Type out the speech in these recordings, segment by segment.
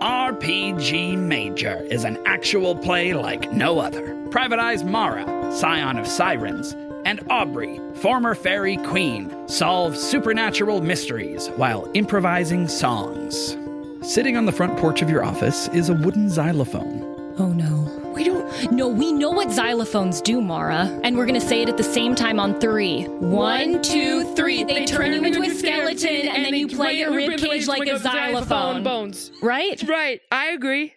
RPG Major is an actual play like no other. Private Eyes Mara, scion of sirens, and Aubrey, former fairy queen, solve supernatural mysteries while improvising songs. Sitting on the front porch of your office is a wooden xylophone. Oh no. No, we know what xylophones do, Mara. And we're gonna say it at the same time on 3. 1, 2, 3. They turn you into a skeleton and then you play your ribcage like a xylophone. Bones. Right? Right, I agree.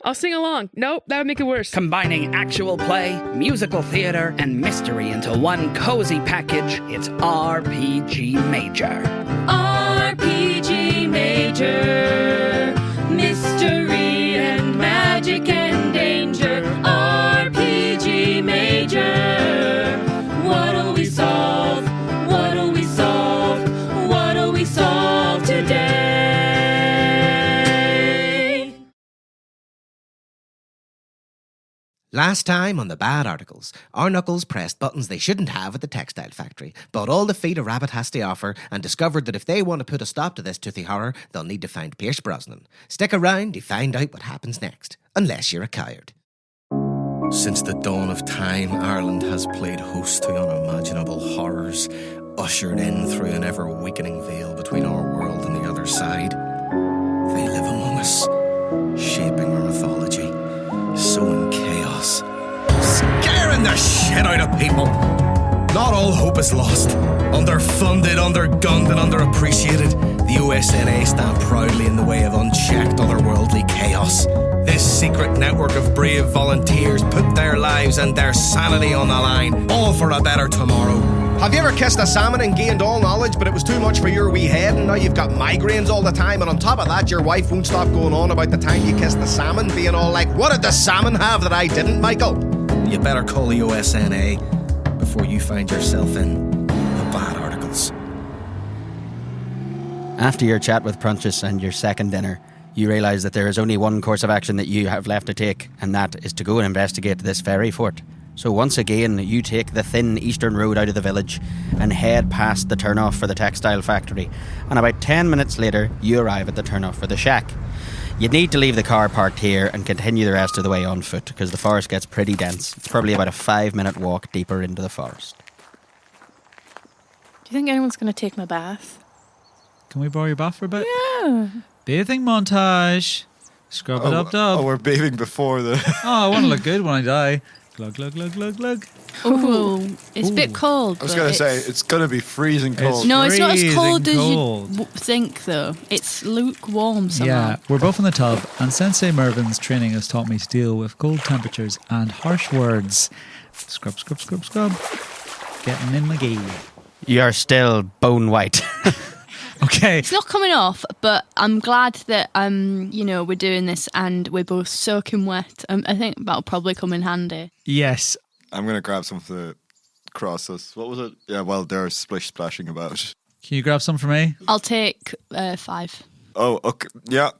I'll sing along. Nope, that would make it worse. Combining actual play, musical theater, and mystery into one cozy package, it's RPG Major. RPG Major. Mystery and magic and danger. RPG Major. What'll we solve? What'll we solve? What'll we solve today? Last time on the bad articles, our knuckles pressed buttons they shouldn't have at the textile factory, bought all the feed a rabbit has to offer, and discovered that if they want to put a stop to this toothy horror, they'll need to find Pierce Brosnan. Stick around to find out what happens next, unless you're a coward. Since the dawn of time, Ireland has played host to unimaginable horrors, ushered in through an ever-weakening veil between our world and the other side. They live among us, shaping our mythology, sowing chaos, scaring the shit out of people. Not all hope is lost. Underfunded, undergunned and underappreciated, the USNA stand proudly in the way of unchecked otherworldly chaos. This secret network of brave volunteers put their lives and their sanity on the line, all for a better tomorrow. Have you ever kissed a salmon and gained all knowledge, but it was too much for your wee head, and now you've got migraines all the time, and on top of that, your wife won't stop going on about the time you kissed the salmon, being all like, what did the salmon have that I didn't, Michael? You better call the USNA before you find yourself in the bad articles. After your chat with Prunchus and your second dinner, you realise that there is only one course of action that you have left to take, and that is to go and investigate this ferry fort. So once again, you take the thin eastern road out of the village and head past the turnoff for the textile factory, and about 10 minutes later, you arrive at the turnoff for the shack. You'd need to leave the car parked here and continue the rest of the way on foot, because the forest gets pretty dense. It's probably about a 5-minute walk deeper into the forest. Do you think anyone's going to take my bath? Can we borrow your bath for a bit? Yeah. Bathing montage. Scrub it up, dub. Oh, we're bathing before the... I want to look good when I die. Glug, glug, glug, glug, glug. Oh, it's a bit cold. I was going to say, it's going to be freezing cold. No, it's not as cold as cold. you think, though. It's lukewarm somehow. Yeah, we're both in the tub, and Sensei Mervin's training has taught me to deal with cold temperatures and harsh words. Scrub, scrub, scrub, scrub. Getting in my gee. You are still bone white. Okay. It's not coming off, but I'm glad that we're doing this and we're both soaking wet. I think that'll probably come in handy. Yes. I'm going to grab some to cross us. What was it? Yeah, well, they're splashing about. Can you grab some for me? I'll take 5. Oh, okay. Yeah.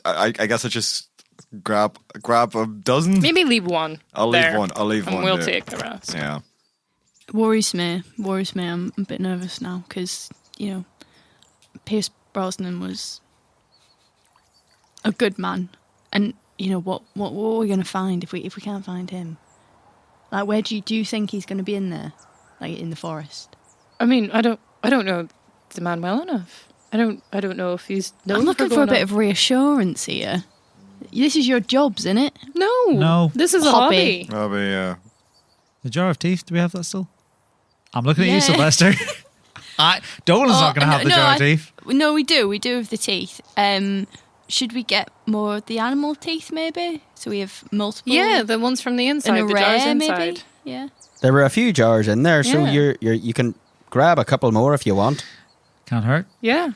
I guess I just grab a dozen. Maybe leave one. I'll leave one. And we'll take the rest. Yeah. Worries me. I'm a bit nervous now because, Pierce Brosnan was a good man, and what are we going to find if we can't find him? Like, where do you think he's going to be in there, like in the forest? I mean, I don't know the man well enough. I don't know if he's known. I'm looking for a bit of reassurance here. This is your jobs, isn't it? No. This is a hobby. Hobby, yeah. The jar of teeth, do we have that still? I'm looking at you, Sylvester. Dolan's not going to have the jar of teeth. No, we do. We do have the teeth. Should we get more of the animal teeth, maybe? So we have multiple. Yeah, the ones from the inside. The jars inside. Maybe. Yeah. There were a few jars in there, so you can grab a couple more if you want. Can't hurt. Yeah.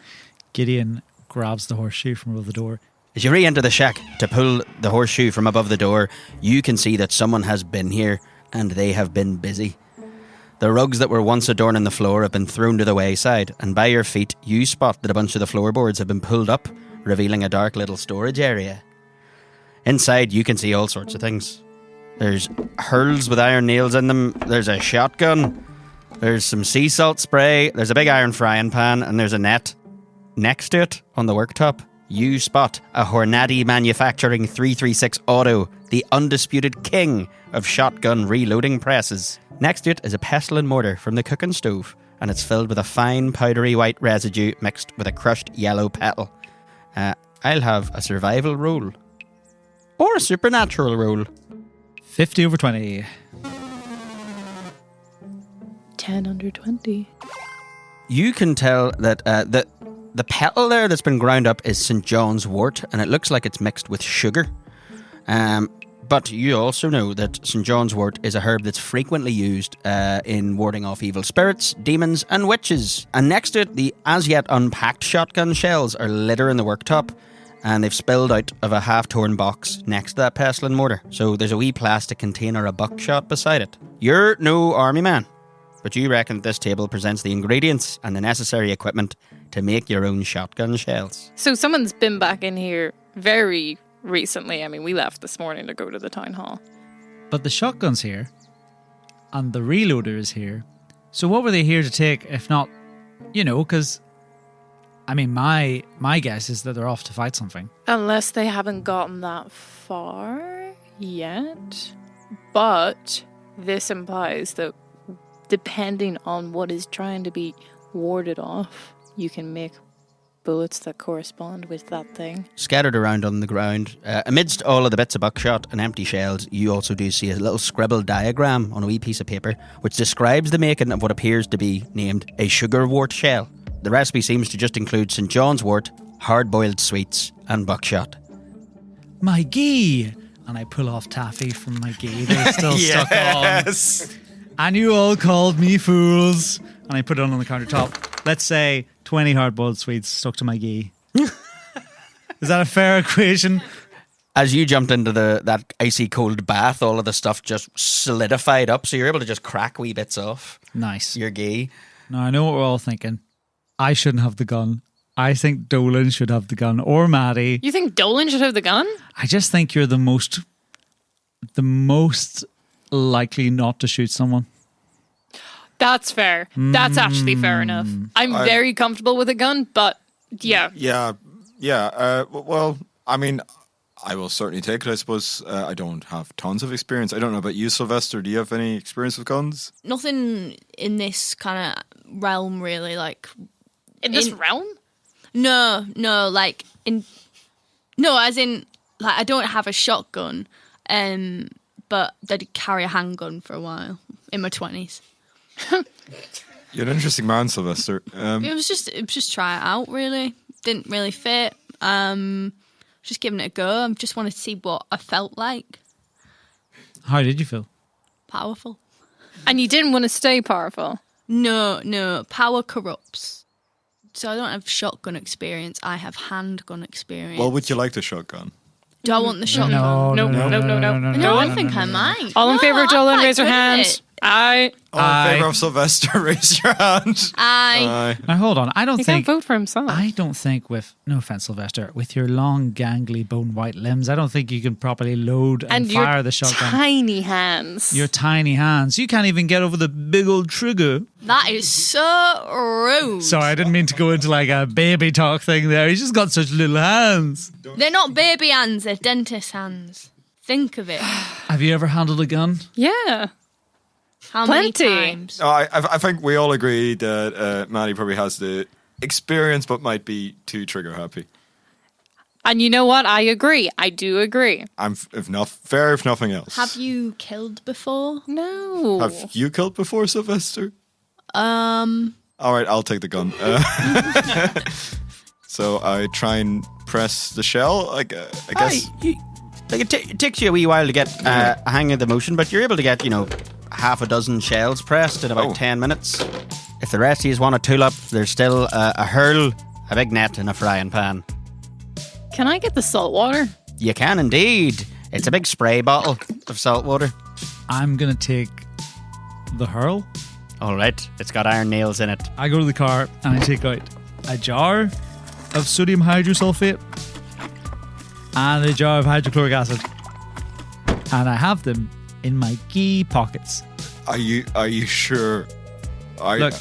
Gideon grabs the horseshoe from above the door. As you re-enter the shack to pull the horseshoe from above the door, you can see that someone has been here, and they have been busy. The rugs that were once adorning the floor have been thrown to the wayside, and by your feet you spot that a bunch of the floorboards have been pulled up, revealing a dark little storage area. Inside you can see all sorts of things. There's hurls with iron nails in them, there's a shotgun, there's some sea salt spray, there's a big iron frying pan, and there's a net next to it on the worktop. you spot a Hornady Manufacturing 336 Auto, the undisputed king of shotgun reloading presses. Next to it is a pestle and mortar from the cooking stove, and it's filled with a fine powdery white residue mixed with a crushed yellow petal. I'll have a survival roll. Or a supernatural roll. 50 over 20. 10 under 20. You can tell that the petal there that's been ground up is St. John's wort, and it looks like it's mixed with sugar. But you also know that St. John's wort is a herb that's frequently used in warding off evil spirits, demons, and witches. And next to it, the as yet unpacked shotgun shells are littering the worktop, and they've spilled out of a half-torn box next to that pestle and mortar. So there's a wee plastic container of buckshot beside it. You're no army man, but you reckon this table presents the ingredients and the necessary equipment to make your own shotgun shells. So someone's been back in here very recently. I mean, we left this morning to go to the town hall. But the shotgun's here, and the reloader is here. So what were they here to take, if not, because, I mean, my guess is that they're off to fight something. Unless they haven't gotten that far yet. But this implies that depending on what is trying to be warded off, you can make bullets that correspond with that thing. Scattered around on the ground, amidst all of the bits of buckshot and empty shells, you also do see a little scribbled diagram on a wee piece of paper which describes the making of what appears to be named a sugar wort shell. The recipe seems to just include St. John's wort, hard-boiled sweets, and buckshot. My ghee! And I pull off taffy from my ghee that's still stuck on. And you all called me fools. And I put it on the countertop. Let's say 20 hard-boiled sweets stuck to my ghee. Is that a fair equation? As you jumped into that icy cold bath, all of the stuff just solidified up, so you're able to just crack wee bits off. Nice. Your ghee. Now, I know what we're all thinking. I shouldn't have the gun. I think Dolan should have the gun, or Maddie. You think Dolan should have the gun? I just think you're the most likely not to shoot someone. That's fair. That's actually fair enough. I'm very comfortable with a gun, but yeah. Yeah. Well, I mean, I will certainly take it. I suppose I don't have tons of experience. I don't know about you, Sylvester. Do you have any experience with guns? Nothing in this kind of realm, really. Like In this realm? No, like as in, like I don't have a shotgun, but I did carry a handgun for a while in my 20s. You're an interesting man, Sylvester. It was just try it out, really. Didn't really fit. Just giving it a go. I just wanted to see what I felt like. How did you feel? Powerful. And you didn't want to stay powerful? No. Power corrupts. So I don't have shotgun experience. I have handgun experience. Well, would you like the shotgun? Do I want the shotgun? No. No, I think I might. All in favour of Dolan, raise your hands. Aye. All in favour of Sylvester, raise your hand. Aye. Now hold on, He can't vote for himself. I don't think with, no offence Sylvester, with your long gangly bone white limbs, I don't think you can properly load and fire the shotgun. Tiny hands. Your tiny hands. You can't even get over the big old trigger. That is so rude. Sorry, I didn't mean to go into like a baby talk thing there. He's just got such little hands. They're not baby hands, they're dentist hands. Think of it. Have you ever handled a gun? Yeah. How Plenty. many times? I think we all agree that Maddie probably has the experience but might be too trigger happy. And you know what? I agree. I do agree. If nothing else. Have you killed before? No. Have you killed before, Sylvester? All right, I'll take the gun. So I try and press the shell. I guess. It takes you a wee while to get a hang of the motion, but you're able to get, half a dozen shells pressed in about 10 minutes. If the rest of you want to tool up, there's still a hurl, a big net, and a frying pan. Can I get the salt water? You can indeed. It's a big spray bottle of salt water. I'm going to take the hurl. All right, it's got iron nails in it. I go to the car and I take out a jar of sodium hydrosulfate and a jar of hydrochloric acid. And I have them in my key pockets. Are you sure? Look,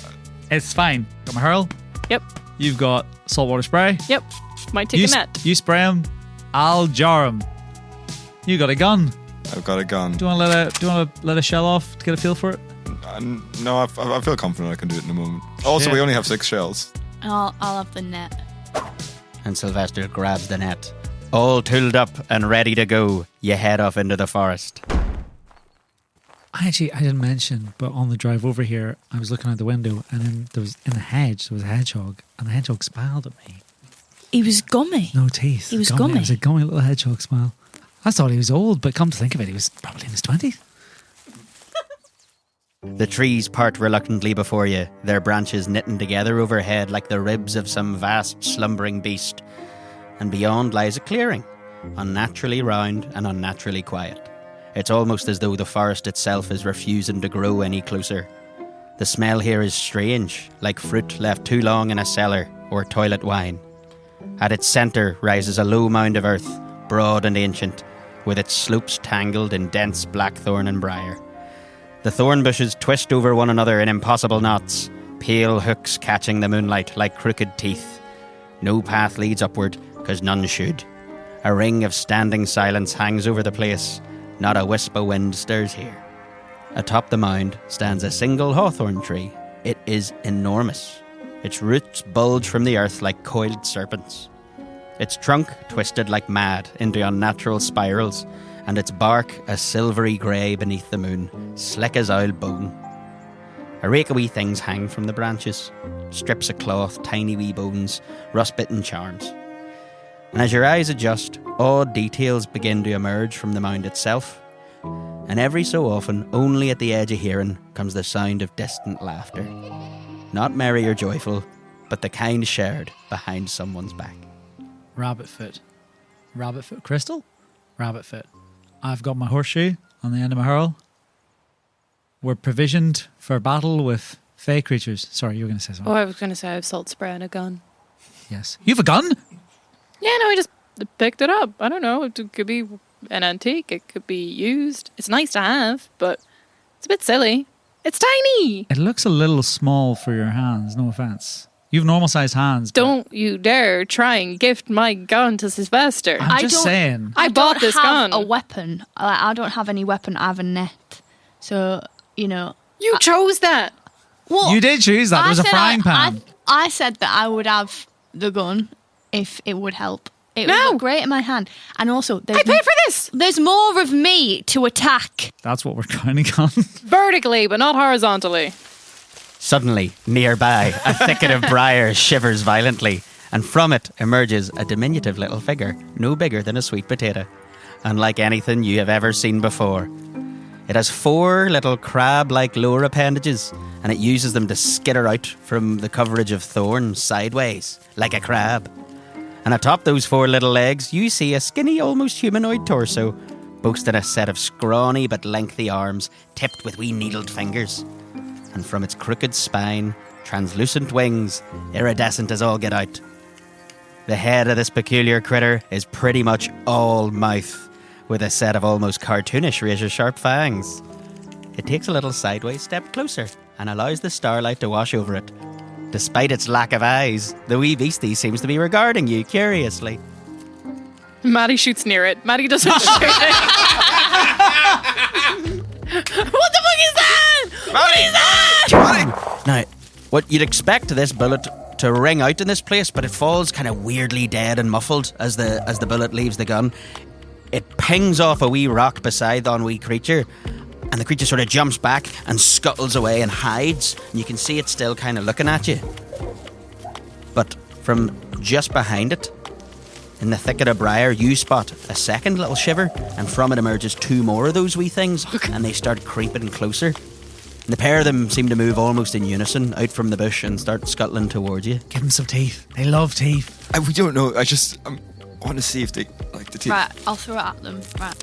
it's fine. Got my hurl. Yep. You've got saltwater spray. Yep. Might take a net. You spray him, I'll jar him. You got a gun. I've got a gun. Do you want to let a shell off to get a feel for it? No, I feel confident I can do it in a moment. Also, we only have 6 shells. I'll have the net. And Sylvester grabs the net. All tooled up and ready to go, you head off into the forest. I didn't mention, but on the drive over here, I was looking out the window, and in the hedge there was a hedgehog, and the hedgehog smiled at me. He was gummy. No teeth. He was gummy. It was a gummy little hedgehog smile. I thought he was old, but come to think of it, he was probably in his 20s. The trees part reluctantly before you, their branches knitting together overhead like the ribs of some vast slumbering beast. And beyond lies a clearing, unnaturally round and unnaturally quiet. It's almost as though the forest itself is refusing to grow any closer. The smell here is strange, like fruit left too long in a cellar or toilet wine. At its centre rises a low mound of earth, broad and ancient, with its slopes tangled in dense blackthorn and briar. The thorn bushes twist over one another in impossible knots, pale hooks catching the moonlight like crooked teeth. No path leads upward, because none should. A ring of standing silence hangs over the place. Not a wisp of wind stirs here. Atop the mound stands a single hawthorn tree. It is enormous. Its roots bulge from the earth like coiled serpents. Its trunk twisted like mad into unnatural spirals, and its bark a silvery grey beneath the moon, slick as oiled bone. A rake of wee things hang from the branches, strips of cloth, tiny wee bones, rust-bitten charms. And as your eyes adjust, odd details begin to emerge from the mound itself, and every so often, only at the edge of hearing, comes the sound of distant laughter. Not merry or joyful, but the kind shared behind someone's back. Rabbit foot. Crystal? Rabbit foot. I've got my horseshoe on the end of my hurl. We're provisioned for battle with fey creatures. Sorry, you were going to say something. Oh, I was going to say I have salt spray and a gun. Yes. You have a gun? Yeah, no, I just picked it up. I don't know. It could be an antique. It could be used. It's nice to have, but it's a bit silly. It's tiny. It looks a little small for your hands, no offense. You have normal sized hands. Don't you dare try and gift my gun to Sylvester. I'm just saying. I bought this gun. A weapon. I don't have any weapon. I have a net. So, you know. You chose that. What? You did choose that. There was a frying pan. I said that I would have the gun if it would help. It would No. look great in my hand. And also, I paid for this. There's more of me to attack. That's what we're counting on. Vertically, but not horizontally. Suddenly, nearby, a thicket of briars shivers violently, and from it emerges a diminutive little figure, no bigger than a sweet potato, unlike anything you have ever seen before. It has 4 little crab-like lower appendages, and it uses them to skitter out from the coverage of thorns sideways, like a crab. And atop those 4 little legs, you see a skinny, almost humanoid torso, boasting a set of scrawny but lengthy arms, tipped with wee needled fingers. And from its crooked spine, translucent wings, iridescent as all get out. The head of this peculiar critter is pretty much all mouth, with a set of almost cartoonish razor-sharp fangs. It takes a little sideways step closer and allows the starlight to wash over it. Despite its lack of eyes, the wee beastie seems to be regarding you curiously. Maddie shoots near it. Maddie doesn't shoot it. What the fuck is that? What is that? Now, what you'd expect this bullet to ring out in this place, but it falls kind of weirdly dead and muffled as the bullet leaves the gun. It pings off a wee rock beside the wee creature, and the creature sort of jumps back and scuttles away and hides, and you can see it still kind of looking at you. But from just behind it, in the thicket of briar, you spot a second little shiver, and from it emerges 2 more of those wee things, and they start creeping closer. And the pair of them seem to move almost in unison out from the bush and start scuttling towards you. Give them some teeth. They love teeth. We don't know. I want to see if they like the teeth. Right, I'll throw it at them. Right.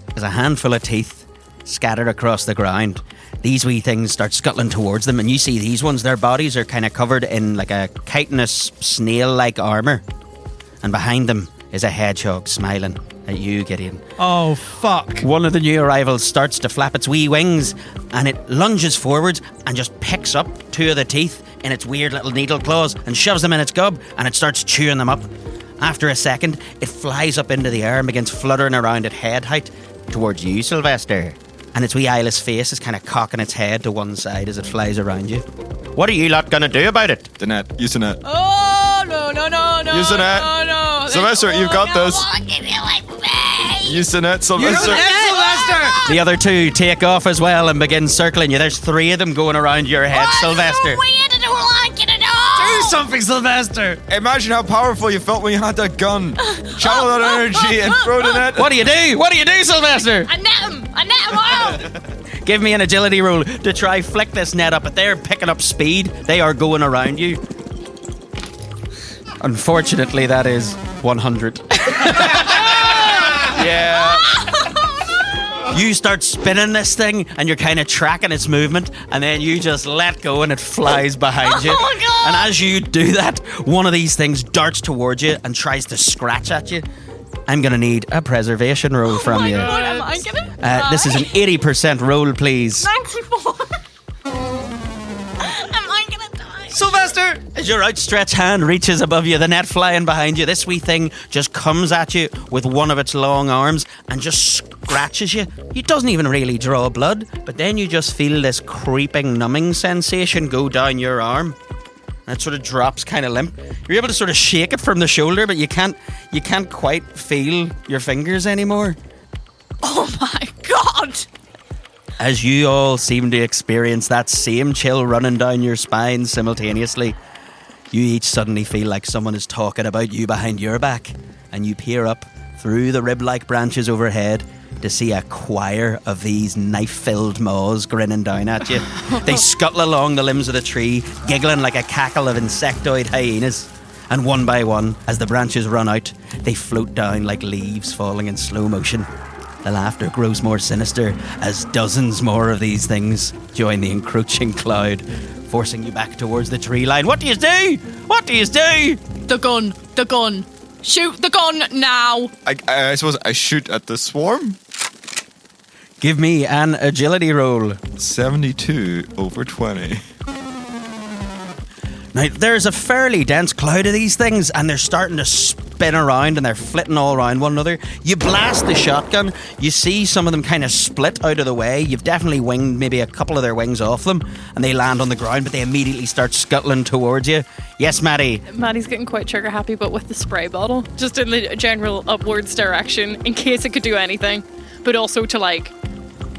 There's a handful of teeth scattered across the ground. These wee things start scuttling towards them, and you see these ones, their bodies are kind of covered in like a chitinous snail-like armour. And behind them is a hedgehog smiling at you, Gideon. Oh, fuck. One of the new arrivals starts to flap its wee wings, and it lunges forward and just picks up 2 of the teeth, in its weird little needle claws and shoves them in its gob, and it starts chewing them up. After a second, it flies up into the air and begins fluttering around at head height towards you, Sylvester. And its wee eyeless face is kind of cocking its head to one side as it flies around you. What are you lot going to do about it? The net. Use the net. Oh, no. Use the net. No. Sylvester, you've got this. Use the net, Sylvester. The other two take off as well and begin circling you. There's 3 of them going around your head, Sylvester. Do something, Sylvester. Imagine how powerful you felt when you had that gun. Channel that energy and throw the net. What do you do, Sylvester? I net him all. Give me an agility roll to try flick this net up, but they're picking up speed. They are going around you. Unfortunately, that is 100. Yeah. You start spinning this thing and you're kind of tracking its movement, and then you just let go and it flies behind you. Oh, God. And as you do that, one of these things darts towards you and tries to scratch at you. I'm going to need a preservation roll from you. God, am I gonna This is an 80% roll, please. 94. Am I gonna die? Sylvester! As your outstretched hand reaches above you, the net flying behind you, this wee thing just comes at you with one of its long arms and just scratches you. It doesn't even really draw blood, but then you just feel this creeping, numbing sensation go down your arm. And it sort of drops kind of limp. You're able to sort of shake it from the shoulder, but you can't quite feel your fingers anymore. Oh my God. As you all seem to experience that same chill running down your spine simultaneously, you each suddenly feel like someone is talking about you behind your back, and you peer up through the rib-like branches overhead to see a choir of these knife-filled maws grinning down at you. They scuttle along the limbs of the tree, giggling like a cackle of insectoid hyenas. And one by one, as the branches run out, they float down like leaves falling in slow motion. The laughter grows more sinister as dozens more of these things join the encroaching cloud, forcing you back towards the tree line. What do you do? What do you do? The gun. Shoot the gun now. I suppose I shoot at the swarm. Give me an agility roll. 72 over 20. Now, there's a fairly dense cloud of these things, and they're starting to spin around, and they're flitting all around one another. You blast the shotgun. You see some of them kind of split out of the way. You've definitely winged maybe a couple of their wings off them, and they land on the ground, but they immediately start scuttling towards you. Yes, Maddie? Maddie's getting quite trigger happy, but with the spray bottle, just in the general upwards direction, in case it could do anything, but also to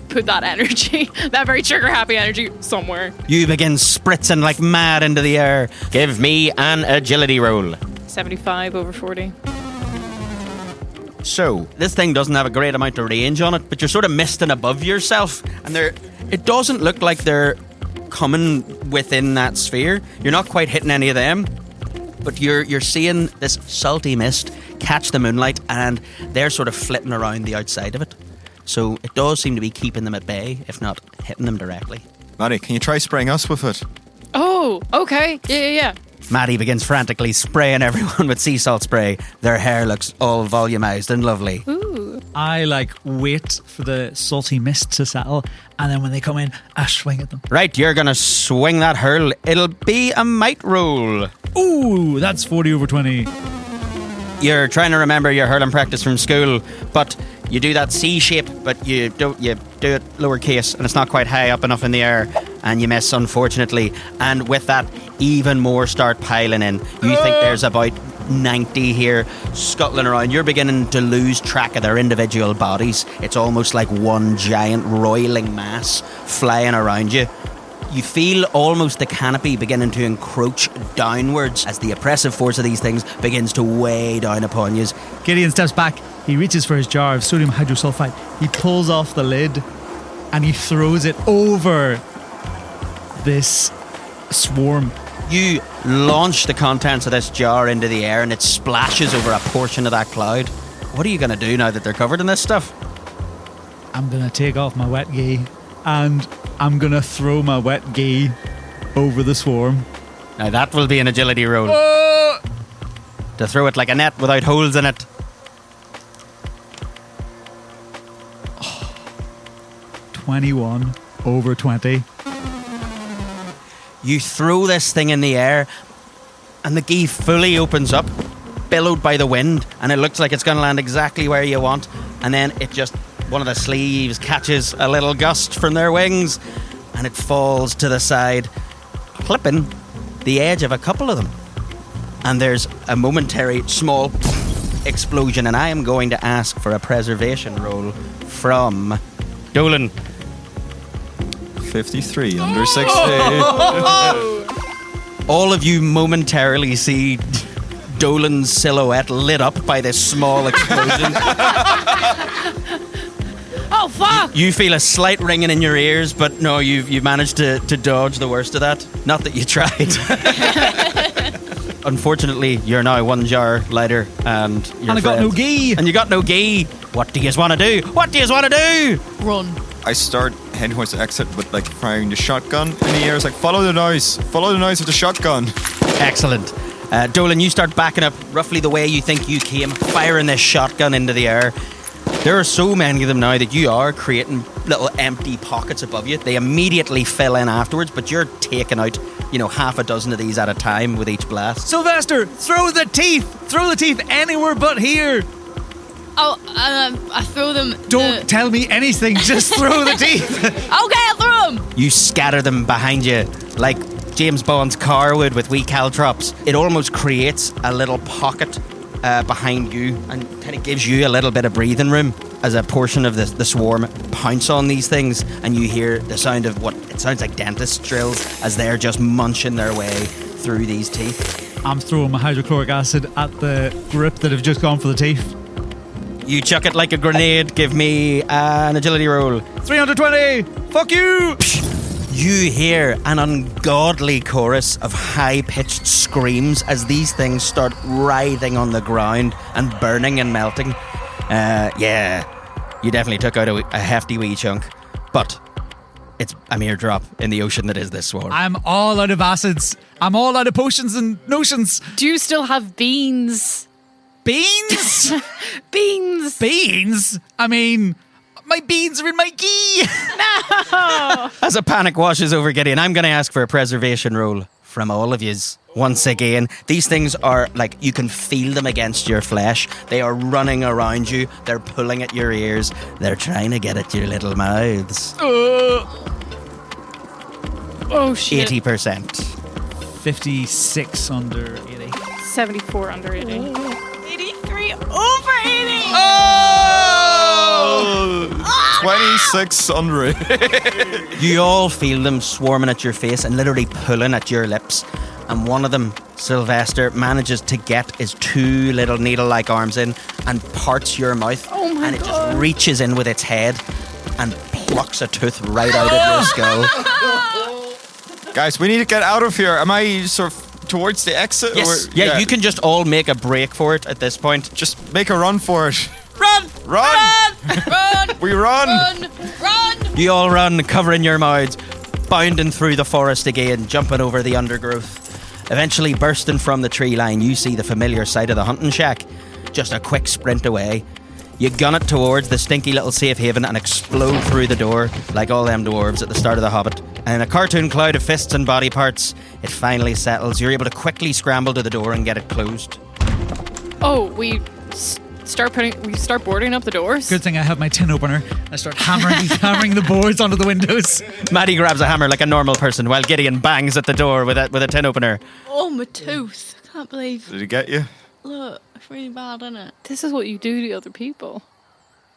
put that energy, that very trigger happy energy, somewhere. You begin spritzing like mad into the air. Give me an agility roll. 75 over 40. So, this thing doesn't have a great amount of range on it, but you're sort of misting above yourself, and it doesn't look like they're coming within that sphere. You're not quite hitting any of them, but you're seeing this salty mist catch the moonlight, and they're sort of flitting around the outside of it. So it does seem to be keeping them at bay, if not hitting them directly. Maddie, can you try spraying us with it? Oh, okay. Yeah. Maddie begins frantically spraying everyone with sea salt spray. Their hair looks all volumized and lovely. Ooh. I wait for the salty mist to settle, and then when they come in, I swing at them. Right, you're gonna swing that hurl. It'll be a might roll. Ooh, that's 40 over 20. You're trying to remember your hurling practice from school, but you do that C shape, but you do it lowercase, and it's not quite high up enough in the air, and you miss, unfortunately. And with that, even more start piling in. You think there's about 90 here scuttling around. You're beginning to lose track of their individual bodies. It's almost like one giant roiling mass flying around you. You feel almost the canopy beginning to encroach downwards as the oppressive force of these things begins to weigh down upon you. Gideon steps back. He reaches for his jar of sodium hydrosulfide. He pulls off the lid and he throws it over this swarm. You launch the contents of this jar into the air and it splashes over a portion of that cloud. What are you going to do now that they're covered in this stuff? I'm going to take off my wet gi and I'm going to throw my wet gi over the swarm. Now that will be an agility roll. To throw it like a net without holes in it. 21 over 20. You throw this thing in the air, and the gee fully opens up, billowed by the wind, and it looks like it's going to land exactly where you want. And then one of the sleeves catches a little gust from their wings, and it falls to the side, clipping the edge of a couple of them. And there's a momentary small explosion, and I am going to ask for a preservation roll from Dolan. 53 under 60. All of you momentarily see Dolan's silhouette lit up by this small explosion. Oh, fuck! You feel a slight ringing in your ears, but no, you've managed to dodge the worst of that. Not that you tried. Unfortunately, you're now one jar lighter, and I got no gi. And you got no gi. What do you want to do? What do you want to do? Run. I start heading towards the exit, but like firing the shotgun in the air. It's like, follow the noise of the shotgun. Excellent. Dolan, you start backing up roughly the way you think you came, firing this shotgun into the air. There are so many of them now that you are creating little empty pockets above you. They immediately fill in afterwards, but you're taking out, half a dozen of these at a time with each blast. Sylvester, throw the teeth! Throw the teeth anywhere but here! Oh, I throw them. Don't tell me anything, just throw the teeth! Okay, I'll throw them! You scatter them behind you like James Bond's car would with wee caltrops. It almost creates a little pocket behind you and kind of gives you a little bit of breathing room as a portion of the swarm pounce on these things, and you hear the sound of what it sounds like dentist drills as they're just munching their way through these teeth. I'm throwing my hydrochloric acid at the group that have just gone for the teeth. You chuck it like a grenade. Give me an agility roll. 320! Fuck you! You hear an ungodly chorus of high-pitched screams as these things start writhing on the ground and burning and melting. Yeah, you definitely took out a hefty wee chunk, but it's a mere drop in the ocean that is this swarm. I'm all out of acids. I'm all out of potions and notions. Do you still have beans? Beans? Beans! Beans? I mean, my beans are in my gi. No! As a panic washes over Gideon, I'm going to ask for a preservation roll from all of yous. Once again, these things are like, you can feel them against your flesh. They are running around you. They're pulling at your ears. They're trying to get at your little mouths. Oh, shit. 80%. 56 under 80. 74 under 80. 83 over 80! Oh! 26 under it. You all feel them swarming at your face and literally pulling at your lips. And one of them, Sylvester, manages to get his two little needle-like arms in and parts your mouth. Oh my and it God. just reaches in with its head and plucks a tooth right out of your skull. Guys, we need to get out of here. Am I sort of towards the exit? Yes. Or, Yeah, you can just all make a break for it at this point. Just make a run for it. Run! Run! Run! We run! Run! You all run, covering your mouths, bounding through the forest again, jumping over the undergrowth. Eventually bursting from the tree line, you see the familiar sight of the hunting shack. Just a quick sprint away. You gun it towards the stinky little safe haven and explode through the door, like all them dwarves at the start of The Hobbit. And in a cartoon cloud of fists and body parts, it finally settles. You're able to quickly scramble to the door and get it closed. Oh, we start boarding up the doors? Good thing I have my tin opener. I start hammering the boards onto the windows. Maddie grabs a hammer like a normal person, while Gideon bangs at the door with a tin opener. Oh, my tooth. I can't believe. Did it get you? Look, it's really bad, isn't it? This is what you do to other people.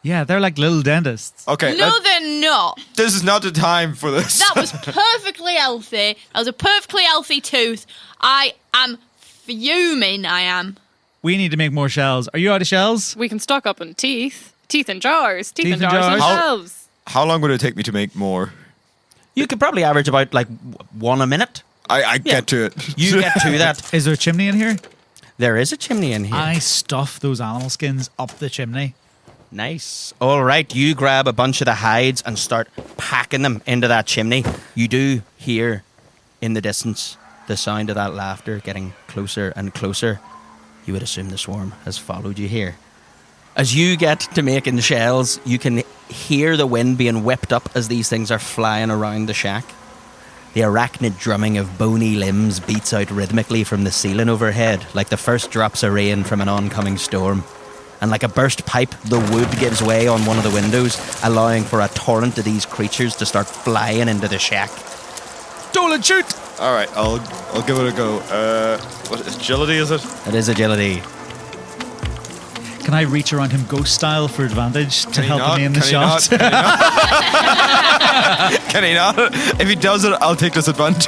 Yeah, they're like little dentists. Okay. No, they're not. This is not the time for this. That was perfectly healthy. That was a perfectly healthy tooth. I am fuming, I am. We need to make more shells. Are you out of shells? We can stock up on teeth. Teeth in jars. Teeth in in jars on jars. shelves. How long would it take me to make more? You could probably average about like one a minute. I get to it. You get to that. Is there a chimney in here? There is a chimney in here. I stuff those animal skins up the chimney. Nice. All right, you grab a bunch of the hides and start packing them into that chimney. You do hear in the distance the sound of that laughter getting closer and closer. You would assume the swarm has followed you here. As you get to making shells, you can hear the wind being whipped up as these things are flying around the shack. The arachnid drumming of bony limbs beats out rhythmically from the ceiling overhead, like the first drops of rain from an oncoming storm. And like a burst pipe, the wood gives way on one of the windows, allowing for a torrent of these creatures to start flying into the shack. Dolan, shoot! All right, I'll give it a go. What agility is it? It is agility. Can I reach around him ghost style for advantage to help me in the shot? Can he not? If he does it, I'll take disadvantage.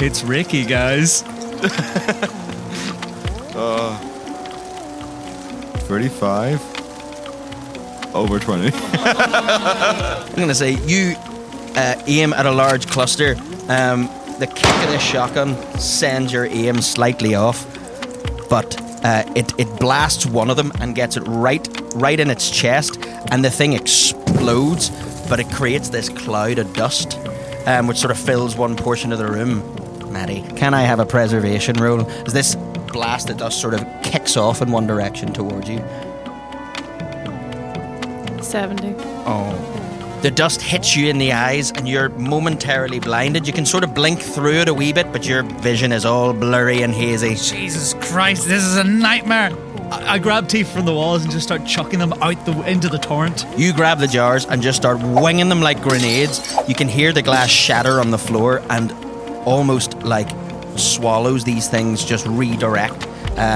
It's Ricky, guys. 35 over 20. I'm going to say you aim at a large cluster. The kick of the shotgun sends your aim slightly off, but it blasts one of them and gets it right in its chest, and the thing explodes, but it creates this cloud of dust, which sort of fills one portion of the room. Maddie, can I have a preservation roll? As this blast of dust sort of kicks off in one direction towards you. 70. Oh. The dust hits you in the eyes and you're momentarily blinded. You can sort of blink through it a wee bit, but your vision is all blurry and hazy. Jesus Christ, this is a nightmare. I grab teeth from the walls and just start chucking them out into the torrent. You grab the jars and just start winging them like grenades. You can hear the glass shatter on the floor, and almost like swallows, these things just redirect,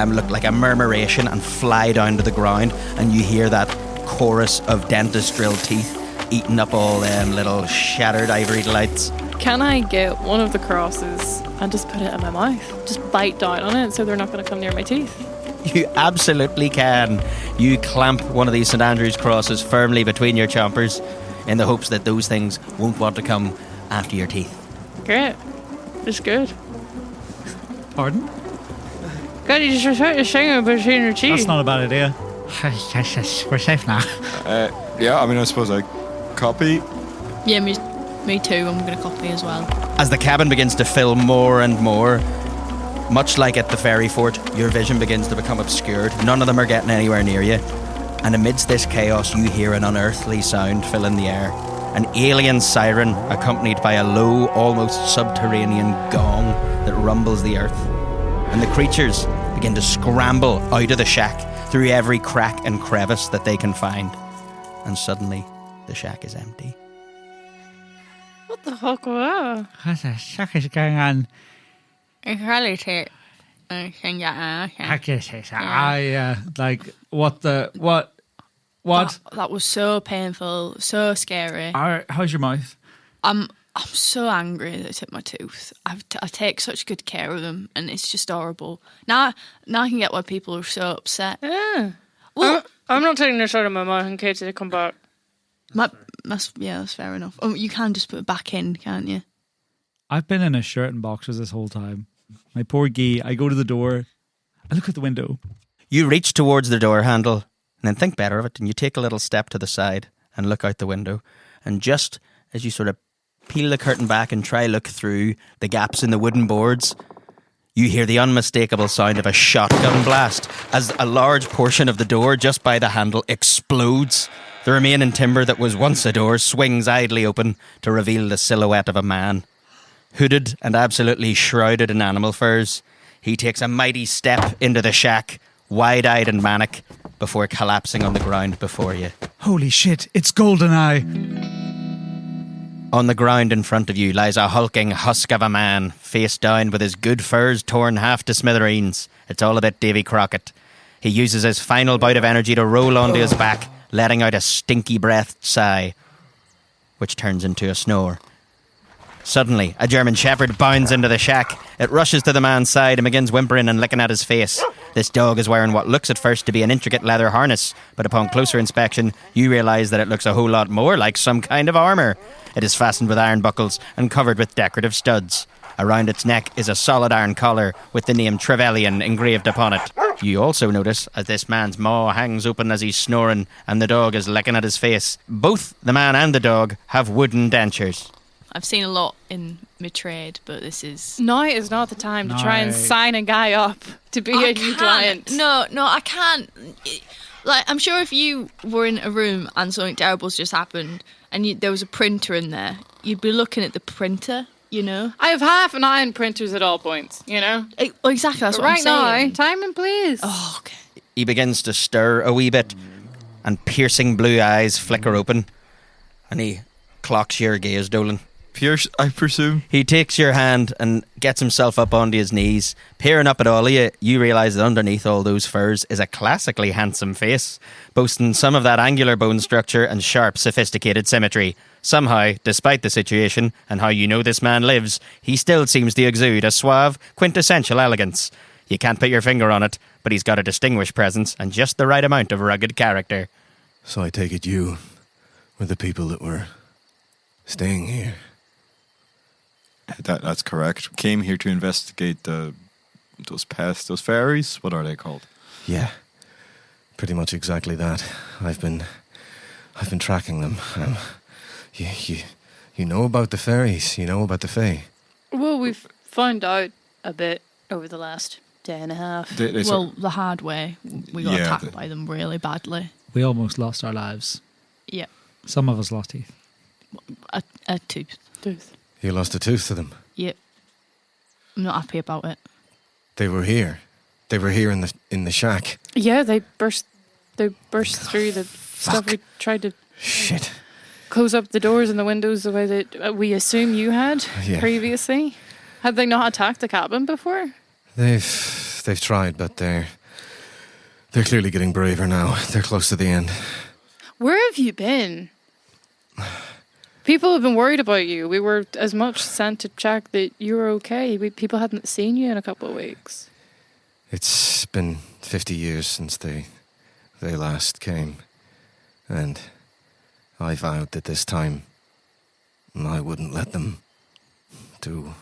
look like a murmuration, and fly down to the ground, and you hear that chorus of dentist drill teeth eating up all them little shattered ivory delights. Can I get one of the crosses and just put it in my mouth? Just bite down on it so they're not going to come near my teeth? You absolutely can. You clamp one of these St. Andrew's crosses firmly between your chompers in the hopes that those things won't want to come after your teeth. Great. It's good. Pardon? God, you just put your finger between your teeth. That's not a bad idea. We're safe now. Yeah, I mean, I suppose I copy. Yeah, me too. I'm going to copy as well. As the cabin begins to fill more and more, much like at the ferry fort, your vision begins to become obscured. None of them are getting anywhere near you. And amidst this chaos, you hear an unearthly sound filling the air. An alien siren accompanied by a low, almost subterranean gong that rumbles the earth. And the creatures begin to scramble out of the shack through every crack and crevice that they can find. And suddenly, the shack is empty. What the fuck was that? What the fuck is going on? It's really take Like, what? That was so painful, so scary. How's your mouth? I'm so angry that I took my tooth. I take such good care of them, and it's just horrible. Now I can get why people are so upset. Yeah. Well, I'm not taking this out of my mouth in case they come back. that's fair enough. Oh, you can just put it back in, can't you? I've been in a shirt and boxers this whole time. My poor Guy. I go to the door. I look at the window. You reach towards the door handle and then think better of it, and you take a little step to the side and look out the window. And just as you sort of peel the curtain back and try look through the gaps in the wooden boards, you hear the unmistakable sound of a shotgun blast as a large portion of the door just by the handle explodes. The remaining timber that was once a door swings idly open to reveal the silhouette of a man. Hooded and absolutely shrouded in animal furs, he takes a mighty step into the shack, wide-eyed and manic, before collapsing on the ground before you. Holy shit, it's Goldeneye. On the ground in front of you lies a hulking husk of a man, face down with his good furs torn half to smithereens. It's all a bit Davy Crockett. He uses his final bout of energy to roll onto his back, letting out a stinky-breathed sigh, which turns into a snore. Suddenly, a German Shepherd bounds into the shack. It rushes to the man's side and begins whimpering and licking at his face. This dog is wearing what looks at first to be an intricate leather harness, but upon closer inspection, you realise that it looks a whole lot more like some kind of armour. It is fastened with iron buckles and covered with decorative studs. Around its neck is a solid iron collar with the name Trevelyan engraved upon it. You also notice, as this man's maw hangs open as he's snoring and the dog is licking at his face, both the man and the dog have wooden dentures. I've seen a lot in my trade, but this is... Now is not the time to try and sign a guy up to be a new client. No, I can't. Like, I'm sure if you were in a room and something terrible's just happened and there was a printer in there, you'd be looking at the printer, you know? I have half an eye on printers at all points, you know? Exactly, that's But what I'm right saying. now, timing, please. Oh, okay. He begins to stir a wee bit, and piercing blue eyes flicker open, and he clocks your gaze, Dolan. Pierce, I presume. He takes your hand and gets himself up onto his knees. Peering up at all of you, you realise that underneath all those furs is a classically handsome face, boasting some of that angular bone structure and sharp, sophisticated symmetry. Somehow, despite the situation and how you know this man lives, he still seems to exude a suave, quintessential elegance. You can't put your finger on it, but he's got a distinguished presence and just the right amount of rugged character. So I take it you were the people that were staying here. That's correct. Came here to investigate those pests, those fairies. What are they called? Yeah, pretty much exactly that. I've been tracking them. You know about the fairies. You know about the fae. Well, we've found out a bit over the last day and a half. Well, the hard way. We got Yeah, attacked by them really badly. We almost lost our lives. Yeah. Some of us lost teeth. A tooth. You lost a tooth to them. Yep. I'm not happy about it. They were here. They were here in the shack. Yeah, they burst through the stuff. We tried to Shit. close up the doors and the windows the way that we assume you had previously. Had they not attacked the cabin before? They've tried, but they're clearly getting braver now. They're close to the end. Where have you been? People have been worried about you. We were as much sent to check that you were okay. People hadn't seen you in a couple of weeks. It's been 50 years since they last came, and I vowed that this time I wouldn't let them do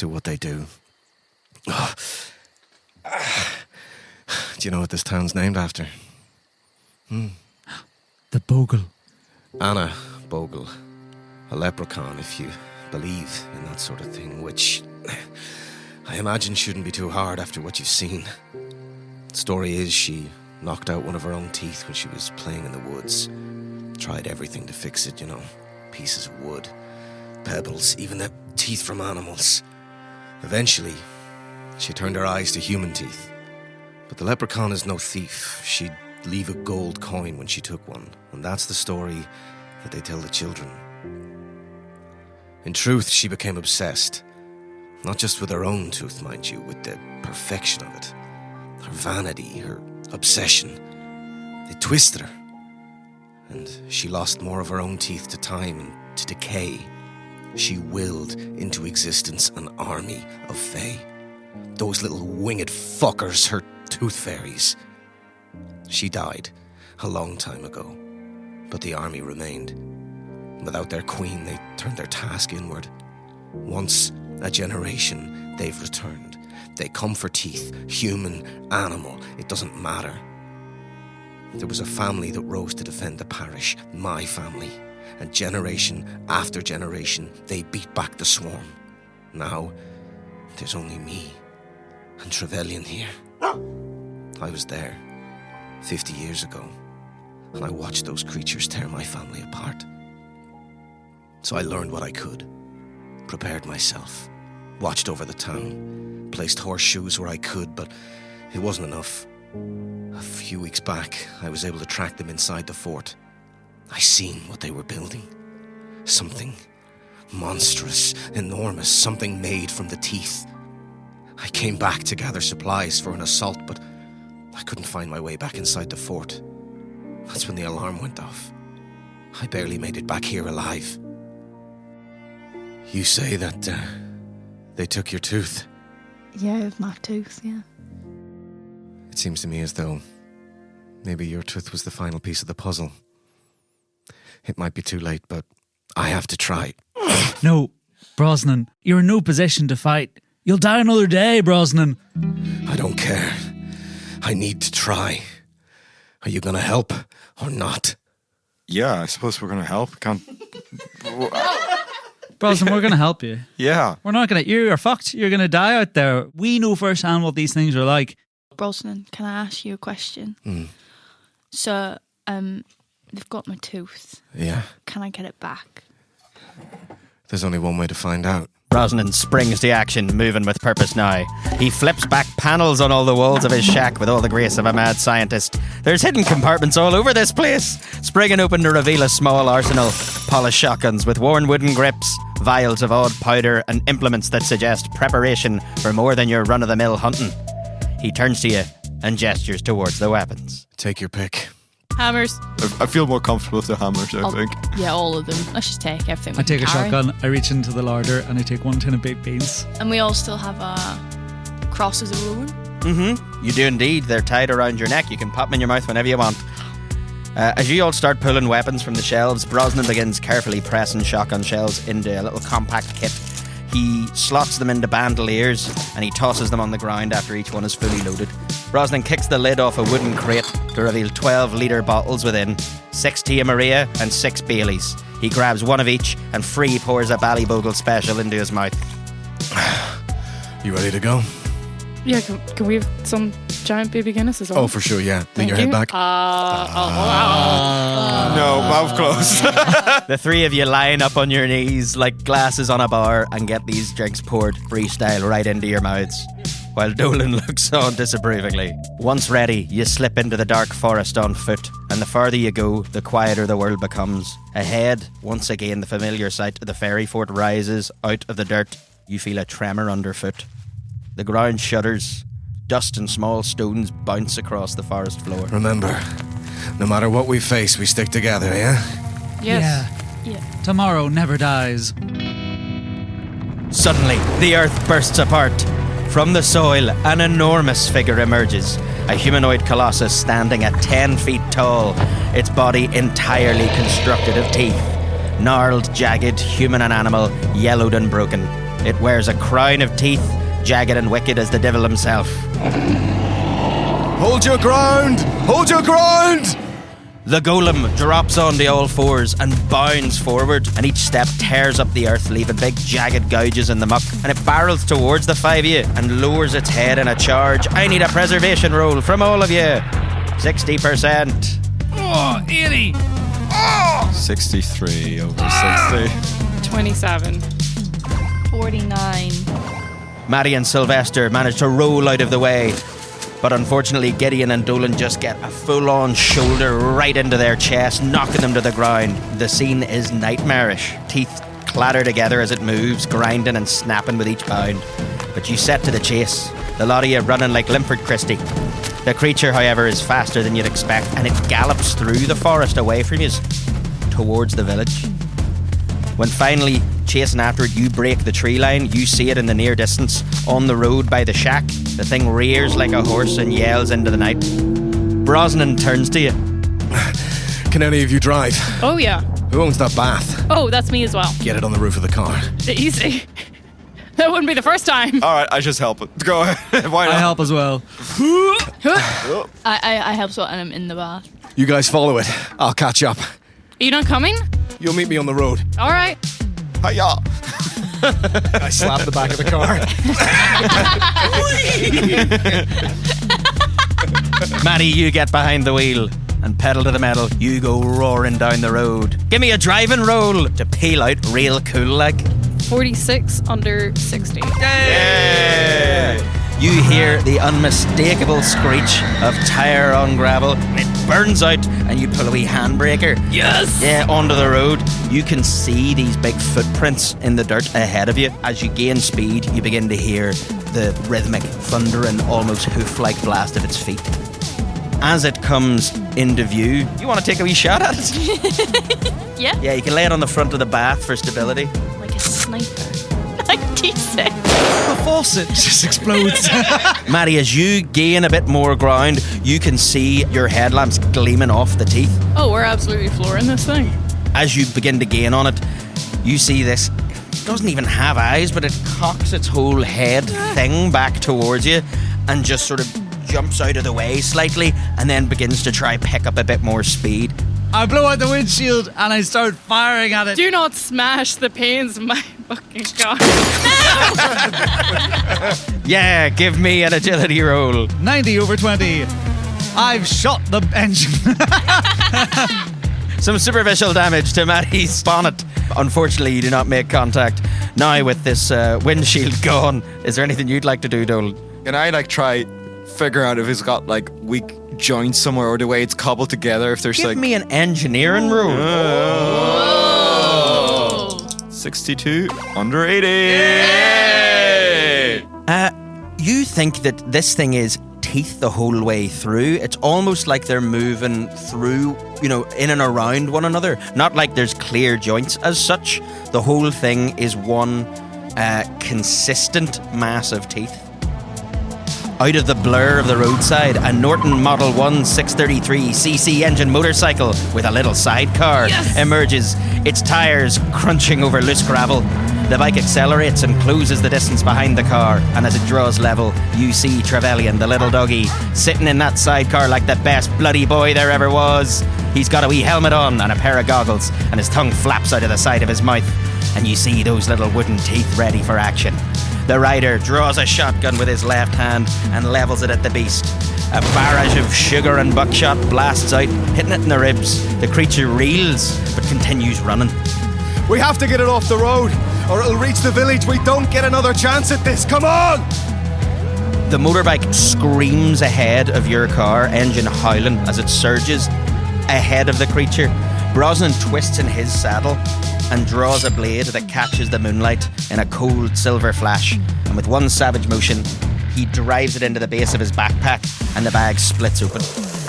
what they do. Do you know what this town's named after? The Bogle. Anna Bogle, a leprechaun, if you believe in that sort of thing, which I imagine shouldn't be too hard after what you've seen. The story is she knocked out one of her own teeth when she was playing in the woods. Tried everything to fix it, you know. Pieces of wood, pebbles, even the teeth from animals. Eventually, she turned her eyes to human teeth. But the leprechaun is no thief. She'd leave a gold coin when she took one, and that's the story that they tell the children. In truth, she became obsessed. Not just with her own tooth, mind you, with the perfection of it. Her vanity, her obsession. It twisted her. And she lost more of her own teeth to time and to decay. She willed into existence an army of fae. Those little winged fuckers, her tooth fairies. She died a long time ago, but the army remained. Without their queen, they turned their task inward. Once a generation, they've returned. They come for teeth, human, animal, it doesn't matter. There was a family that rose to defend the parish, my family. And generation after generation, they beat back the swarm. Now, there's only me and Trevelyan here. I was there 50 years ago, and I watched those creatures tear my family apart. So I learned what I could, prepared myself, watched over the town, placed horseshoes where I could, but it wasn't enough. A few weeks back, I was able to track them inside the fort. I seen what they were building. Something monstrous, enormous, something made from the teeth. I came back to gather supplies for an assault, but I couldn't find my way back inside the fort. That's when the alarm went off. I barely made it back here alive. You say that they took your tooth? Yeah, my tooth, yeah. It seems to me as though maybe your tooth was the final piece of the puzzle. It might be too late, but I have to try. No, Brosnan, you're in no position to fight. You'll die another day, Brosnan. I don't care. I need to try. Are you going to help or not? Yeah, I suppose we're going to help. Can't. Brosnan, we're going to help you. Yeah. We're not going to... You're fucked. You're going to die out there. We know firsthand what these things are like. Brosnan, can I ask you a question? Mm. So, they've got my tooth. Yeah. Can I get it back? There's only one way to find out. Brosnan springs to action, moving with purpose now. He flips back panels on all the walls of his shack with all the grace of a mad scientist. There's hidden compartments all over this place, springing open to reveal a small arsenal. Polished shotguns with worn wooden grips, vials of odd powder, and implements that suggest preparation for more than your run-of-the-mill hunting. He turns to you and gestures towards the weapons. Take your pick. Hammers. I feel more comfortable with the hammers, I think. Yeah, all of them. Let's just take everything. I take a carry. shotgun, I reach into the larder, and I take 1 tin of baked beans. And we all still have crosses of ruin. Mm-hmm. You do indeed. They're tied around your neck. You can pop them in your mouth whenever you want. As you all start pulling weapons from the shelves, Brosnan begins carefully pressing shotgun shells into a little compact kit. He slots them into bandoliers and he tosses them on the ground after each one is fully loaded. Brosnan kicks the lid off a wooden crate to reveal 12-litre bottles within, 6 Tia Maria and 6 Baileys. He grabs one of each and free pours a Ballybogle special into his mouth. You ready to go? Yeah, can we have some giant baby Guinness as well? Oh, for sure, yeah. Lean your head back. No, mouth closed. The three of you line up on your knees like glasses on a bar and get these drinks poured freestyle right into your mouths, while Dolan looks on disapprovingly. Once ready, you slip into the dark forest on foot, and the farther you go, the quieter the world becomes. Ahead, once again, the familiar sight of the ferry fort rises out of the dirt. You feel a tremor underfoot. The ground shudders. Dust and small stones bounce across the forest floor. Remember, no matter what we face, we stick together, yeah? Yes. Yeah. Tomorrow never dies. Suddenly, the earth bursts apart. From the soil, an enormous figure emerges. A humanoid colossus standing at 10 feet tall, its body entirely constructed of teeth. Gnarled, jagged, human and animal, yellowed and broken. It wears a crown of teeth, jagged and wicked as the devil himself. Hold your ground! Hold your ground! The golem drops onto all fours and bounds forward, and each step tears up the earth, leaving big jagged gouges in the muck, and it barrels towards the five of you and lowers its head in a charge. I need a preservation roll from all of you. 60%. Oh, 80. 63 over 60. 27. 49. Maddie and Sylvester manage to roll out of the way, but unfortunately Gideon and Dolan just get a full-on shoulder right into their chest, knocking them to the ground. The scene is nightmarish. Teeth clatter together as it moves, grinding and snapping with each bound. But you set to the chase, the lot of you running like Limford Christie. The creature, however, is faster than you'd expect, and it gallops through the forest away from you, towards the village. When finally, chasing after it, you break the tree line, you see it in the near distance, on the road by the shack. The thing rears like a horse and yells into the night. Brosnan turns to you. Can any of you drive? Oh, yeah. Who owns that bath? Oh, that's me as well. Get it on the roof of the car. Easy. That wouldn't be the first time. All right, I just help it. Go ahead. Why not? I help as well. I help so and I'm in the bath. You guys follow it. I'll catch up. Are you not coming? You'll meet me on the road. All right. Hiya. I slap the back of the car. Maddie, you get behind the wheel and pedal to the metal. You go roaring down the road. Give me a driving roll to peel out real cool like. 46 under 60. You hear the unmistakable screech of tire on gravel. It burns out and you pull a wee handbreaker. Yes! Yeah, onto the road. You can see these big footprints in the dirt ahead of you. As you gain speed, you begin to hear the rhythmic, thundering, almost hoof-like blast of its feet. As it comes into view, you want to take a wee shot at it? Yeah? Yeah, you can lay it on the front of the bath for stability. Like a sniper. 96. The faucet just explodes. Maddie, as you gain a bit more ground, you can see your headlamps gleaming off the teeth. Oh, we're absolutely flooring this thing. As you begin to gain on it, you see this. It doesn't even have eyes, but it cocks its whole head thing back towards you and just sort of jumps out of the way slightly and then begins to try pick up a bit more speed. I blow out the windshield and I start firing at it. Do not smash the panes of my fucking car. Yeah, give me an agility roll. 90 over 20. I've shot the engine. Some superficial damage to Maddie's bonnet. Unfortunately, you do not make contact. Now, with this windshield gone, is there anything you'd like to do, Dolan? Can I try figure out if it's got weak joints somewhere or the way it's cobbled together? If there's Give me an engineering roll. 62 under 80. You think that this thing is teeth the whole way through. It's almost like they're moving through, in and around one another. Not like there's clear joints as such. The whole thing is one consistent mass of teeth. Out of the blur of the roadside, a Norton Model 1 633cc engine motorcycle with a little sidecar emerges, its tyres crunching over loose gravel. The bike accelerates and closes the distance behind the car, and as it draws level, you see Trevelyan, the little doggy, sitting in that sidecar like the best bloody boy there ever was. He's got a wee helmet on and a pair of goggles, and his tongue flaps out of the side of his mouth, and you see those little wooden teeth ready for action. The rider draws a shotgun with his left hand and levels it at the beast. A barrage of sugar and buckshot blasts out, hitting it in the ribs. The creature reels, but continues running. We have to get it off the road, or it'll reach the village. We don't get another chance at this. Come on! The motorbike screams ahead of your car, engine howling as it surges ahead of the creature. Brosnan twists in his saddle and draws a blade that catches the moonlight in a cold silver flash, and with one savage motion, he drives it into the base of his backpack, and the bag splits open.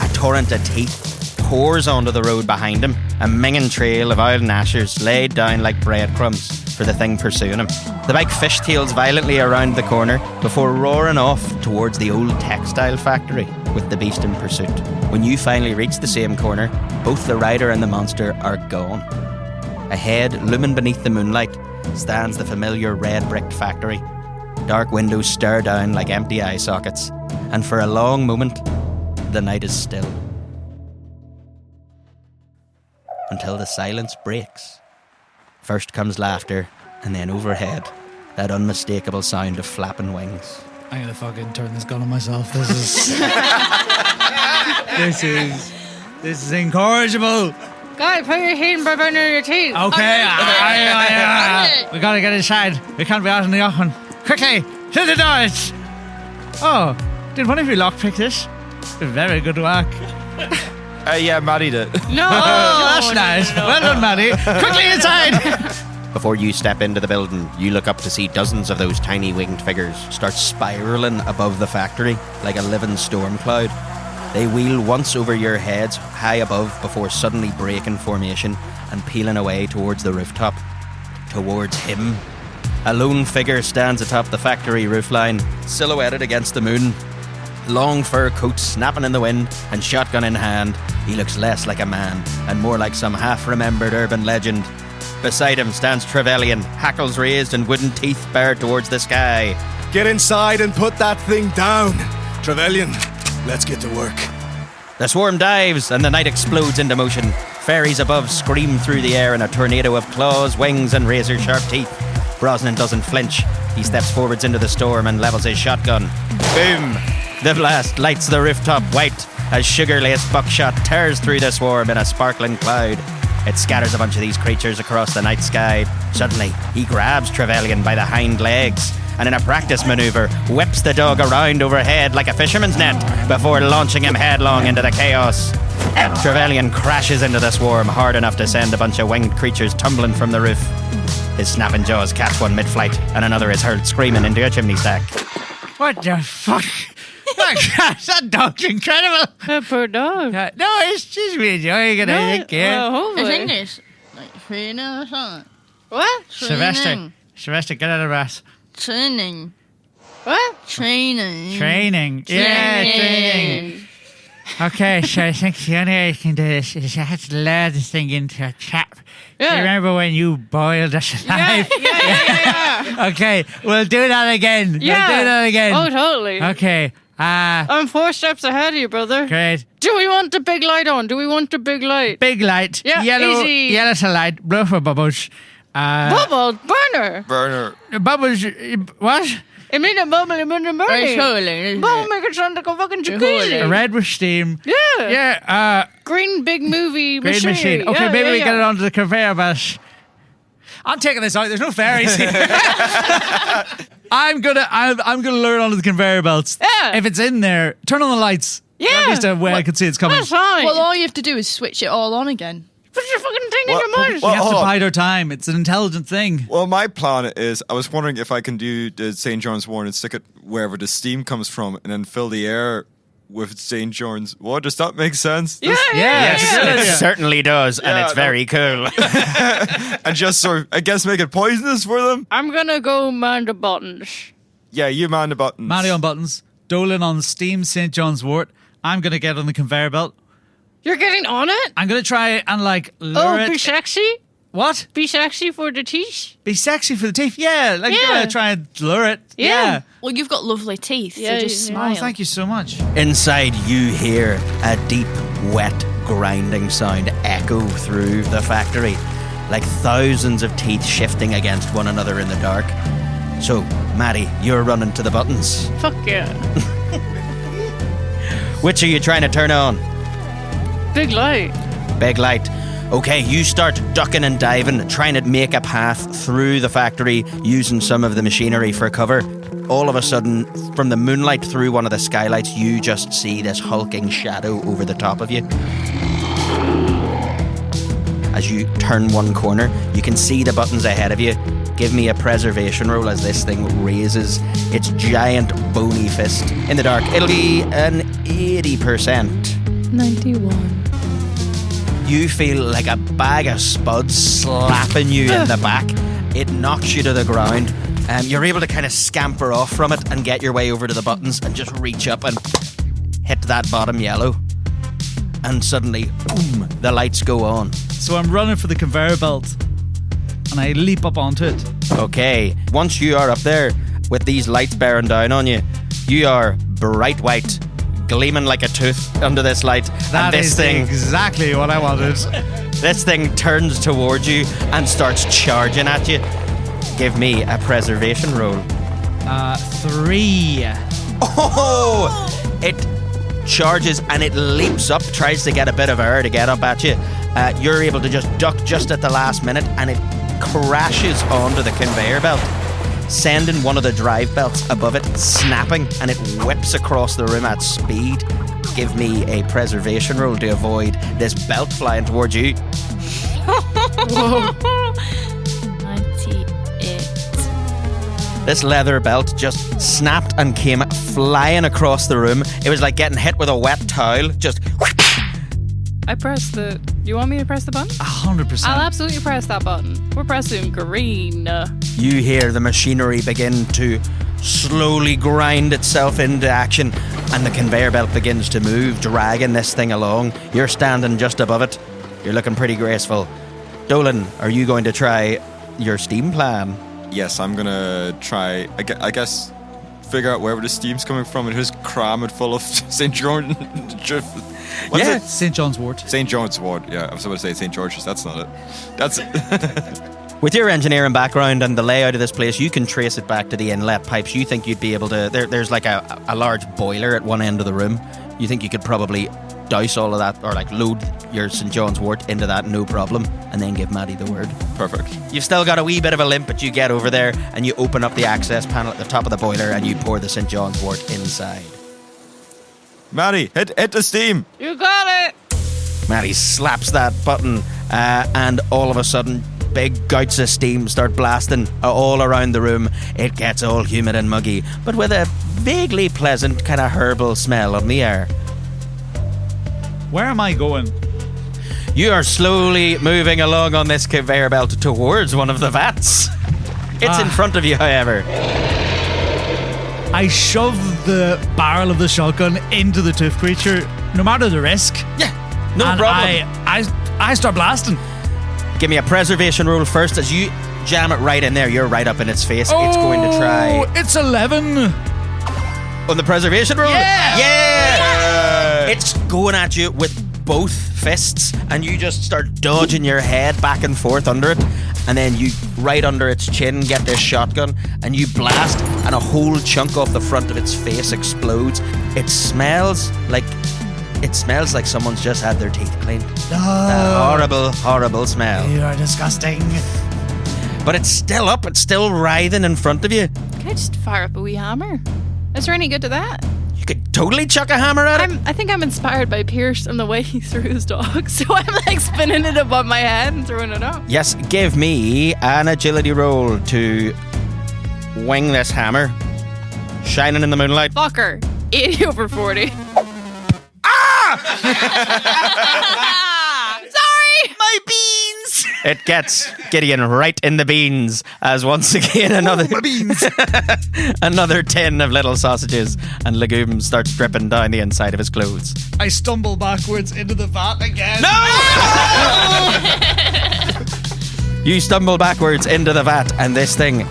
A torrent of teeth pours onto the road behind him, a minging trail of oil and ashers laid down like breadcrumbs for the thing pursuing him. The bike fishtails violently around the corner before roaring off towards the old textile factory with the beast in pursuit. When you finally reach the same corner, both the rider and the monster are gone. Ahead, looming beneath the moonlight, stands the familiar red-bricked factory. Dark windows stare down like empty eye sockets, and for a long moment, the night is still. Until the silence breaks. First comes laughter, and then overhead, that unmistakable sound of flapping wings. I'm gonna fucking turn this gun on myself. This is incorrigible. Guy, put your hand by under your teeth. Okay, we gotta get inside. We can't be out in the open. Quickly, to the doors. Oh, did one of you lockpick this? Very good work. Yeah, Maddie did. No, That's nice. Well done, Maddie. Quickly inside. Before you step into the building, you look up to see dozens of those tiny winged figures start spiraling above the factory like a living storm cloud. They wheel once over your heads, high above, before suddenly breaking formation and peeling away towards the rooftop. Towards him. A lone figure stands atop the factory roofline, silhouetted against the moon. Long fur coat snapping in the wind and shotgun in hand, he looks less like a man and more like some half-remembered urban legend. Beside him stands Trevelyan, hackles raised and wooden teeth bared towards the sky. Get inside and put that thing down. Trevelyan, let's get to work. The swarm dives and the night explodes into motion. Fairies above scream through the air in a tornado of claws, wings and razor-sharp teeth. Brosnan doesn't flinch. He steps forwards into the storm and levels his shotgun. Boom! The blast lights the rooftop white as sugar-laced buckshot tears through the swarm in a sparkling cloud. It scatters a bunch of these creatures across the night sky. Suddenly, he grabs Trevelyan by the hind legs and in a practice maneuver whips the dog around overhead like a fisherman's net before launching him headlong into the chaos. Trevelyan crashes into the swarm hard enough to send a bunch of winged creatures tumbling from the roof. His snapping jaws catch one mid-flight and another is hurled screaming into a chimney stack. What the fuck? That dog's incredible. that poor dog. No, it's just me enjoying it, I think, yeah. Well, It's hopefully. English. Like training or something. What? Sylvester, get out of the brass. Training. What? Training. Training. Yeah, training. Okay, so I think the only way you can do this is I have to load this thing into a trap. Yeah. Do you remember when you boiled us alive? Yeah. Okay, we'll do that again. Yeah. We'll do that again. Oh, totally. Okay. I'm 4 steps ahead of you, brother. Great. Do we want the big light on? Do we want the big light? Big light. Yeah, Yellow. easy. Yellow to light. Blue for bubbles. Bubble burner. Burner. Bubbles. What? I mean a bubble, I mean a burner. It's holy. Bubble make it sound like a fucking jacuzzi. Red with steam. Yeah. Yeah. Green big movie Great machine. Okay, maybe we get it onto the conveyor belt. I'm taking this out. There's no fairies here. I'm gonna lure it onto the conveyor belts. Yeah. If it's in there, turn on the lights. Yeah. At least a way I can see it's coming. That's fine. Well, all you have to do is switch it all on again. Put your fucking thing in your mouth. We have to hold on. bide our time. It's an intelligent thing. Well, my plan is, I was wondering if I can do the St. John's wort and stick it wherever the steam comes from and then fill the air with St. John's wort. Does that make sense? Yeah. It certainly does, and Yeah, it's very cool. And just sort of, I guess, make it poisonous for them? I'm gonna go man the buttons. Yeah, you man the buttons. Maddie on buttons. Dolan on steam St. John's wort. I'm going to get on the conveyor belt. You're getting on it? I'm going to try and lure it. Be sexy? What? Be sexy for the teeth? Be sexy for the teeth? Yeah. Try and lure it. Yeah. Well, you've got lovely teeth, Yeah, so just yeah. smile. Oh, thank you so much. Inside, you hear a deep, wet, grinding sound echo through the factory, like thousands of teeth shifting against one another in the dark. So, Maddie, you're running to the buttons. Fuck yeah. Which are you trying to turn on? Big light. Big light. Okay, you start ducking and diving, trying to make a path through the factory using some of the machinery for cover. All of a sudden, from the moonlight through one of the skylights, you just see this hulking shadow over the top of you. As you turn one corner, you can see the buttons ahead of you. Give me a preservation roll as this thing raises its giant bony fist. In the dark, it'll be an 80%. 91. You feel like a bag of spuds slapping you in the back. It knocks you to the ground. You're able to kind of scamper off from it and get your way over to the buttons and just reach up and hit that bottom yellow. And suddenly, boom, the lights go on. So I'm running for the conveyor belt. And I leap up onto it. Okay, once you are up there with these lights bearing down on you, you are bright white, gleaming like a tooth under this light. That and this is thing, exactly what I wanted. this thing turns towards you and starts charging at you. Give me a preservation roll. 3. Oh! It charges and it leaps up, tries to get a bit of air to get up at you. You're able to just duck just at the last minute and it crashes onto the conveyor belt, sending one of the drive belts above it snapping, and it whips across the room at speed. Give me a preservation roll to avoid this belt flying towards you. 98. This leather belt just snapped and came flying across the room. It was like getting hit with a wet towel. Just I pressed the... You want me to press the button? 100%. I'll absolutely press that button. We're pressing green. You hear the machinery begin to slowly grind itself into action, and the conveyor belt begins to move, dragging this thing along. You're standing just above it. You're looking pretty graceful. Dolan, are you going to try your steam plan? Yes, I'm going to try, I guess, figure out wherever the steam's coming from and just cram it full of St. Jordan. What is it? St. John's wort. St. John's wort. Yeah, I was about to say St. George's. That's not it. That's it. With your engineering background and the layout of this place, you can trace it back to the inlet pipes. You think you'd be able to... There's like a large boiler at one end of the room. You think you could probably douse all of that, or like load your St. John's wort into that, no problem, and then give Maddie the word. Perfect. You've still got a wee bit of a limp, but you get over there and you open up the access panel at the top of the boiler and you pour the St. John's wort inside. Maddie, hit the steam. You got it. Maddie slaps that button, and all of a sudden, big gouts of steam start blasting all around the room. It gets all humid and muggy, but with a vaguely pleasant kind of herbal smell on the air. Where am I going? You are slowly moving along on this conveyor belt towards one of the vats. It's in front of you, however. I shove the barrel of the shotgun into the tooth creature, no matter the risk. Yeah, no and problem. I start blasting. Give me a preservation roll first. As you jam it right in there, you're right up in its face. It's going to try... It's 11. On the preservation roll? Yeah! It's going at you with both fists, and you just start dodging your head back and forth under it, and then you, right under its chin, get this shotgun, and you blast, and a whole chunk off the front of its face explodes. It smells like It smells like someone's just had their teeth cleaned. No. A horrible, horrible smell. You are disgusting. But it's still up. It's still writhing in front of you. Can I just fire up a wee hammer? Is there any good to that? You could totally chuck a hammer at it. I think I'm inspired by Pierce and the way he threw his dog, so I'm like spinning it above my head and throwing it up. Yes, give me an agility roll to wing this hammer. Shining in the moonlight. Fucker. 80 over 40. Sorry! My beans! It gets Gideon right in the beans as once again another another tin of little sausages and legumes starts dripping down the inside of his clothes. I stumble backwards into the vat again. No! You stumble backwards into the vat and this thing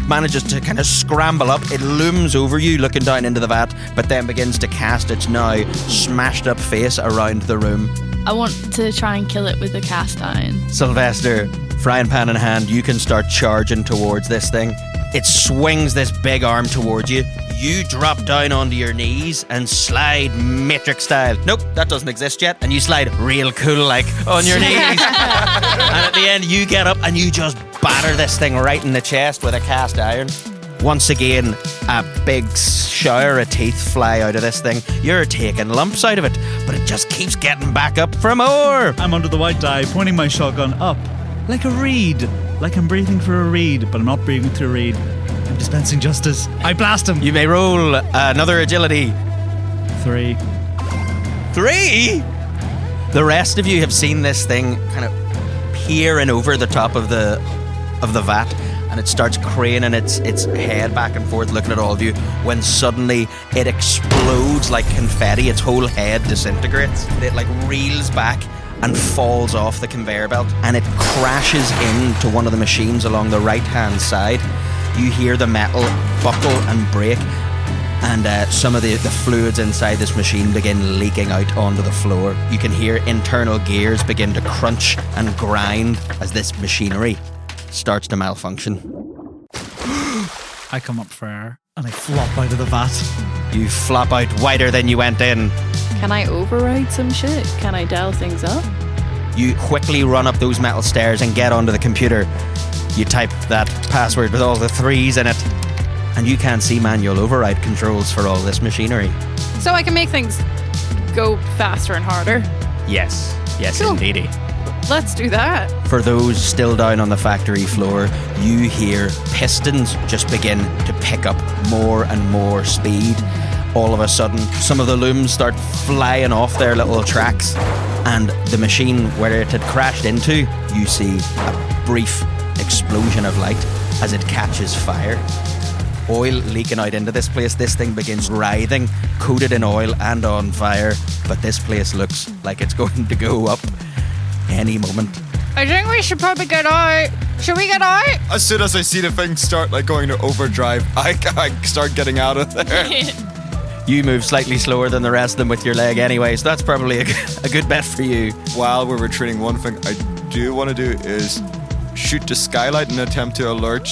manages to kind of scramble up. It looms over you looking down into the vat, but then begins to cast its now smashed up face around the room. I want to try and kill it with a cast iron. Sylvester, frying pan in hand, you can start charging towards this thing. It swings this big arm towards you. You drop down onto your knees and slide Matrix style. Nope, that doesn't exist yet. And you slide real cool like on your knees. And at the end you get up and you just batter this thing right in the chest with a cast iron. Once again, a big shower of teeth fly out of this thing. You're taking lumps out of it, but it just keeps getting back up for more. I'm under the white dye, pointing my shotgun up, like a reed. Like I'm breathing for a reed, but I'm not breathing through a reed. I'm dispensing justice. I blast him. You may roll another agility. 3. 3? The rest of you have seen this thing kind of peering over the top of the vat, and it starts craning its head back and forth looking at all of you when suddenly it explodes like confetti. Its whole head disintegrates. It like reels back and falls off the conveyor belt, and it crashes into one of the machines along the right hand side. You hear the metal buckle and break, and some of the fluids inside this machine begin leaking out onto the floor. You can hear internal gears begin to crunch and grind as this machinery starts to malfunction. I come up for air and I flop out of the vat. You flop out wider than you went in. Can I override some shit? Can I dial things up? You quickly run up those metal stairs and get onto the computer. You type that password with all the 3s in it, and you can't see manual override controls for all this machinery. So I can make things go faster and harder. Yes, Cool. indeedy. Let's do that. For those still down on the factory floor, you hear pistons just begin to pick up more and more speed. All of a sudden, some of the looms start flying off their little tracks, and the machine where it had crashed into, you see a brief explosion of light as it catches fire. Oil leaking out into this place. This thing begins writhing, coated in oil and on fire, but this place looks like it's going to go up any moment. I think we should probably get out. Should we get out? As soon as I see the thing start like going to overdrive, I start getting out of there. You move slightly slower than the rest of them with your leg anyway, so that's probably a good bet for you. While we're retreating, one thing I do want to do is shoot the skylight and attempt to alert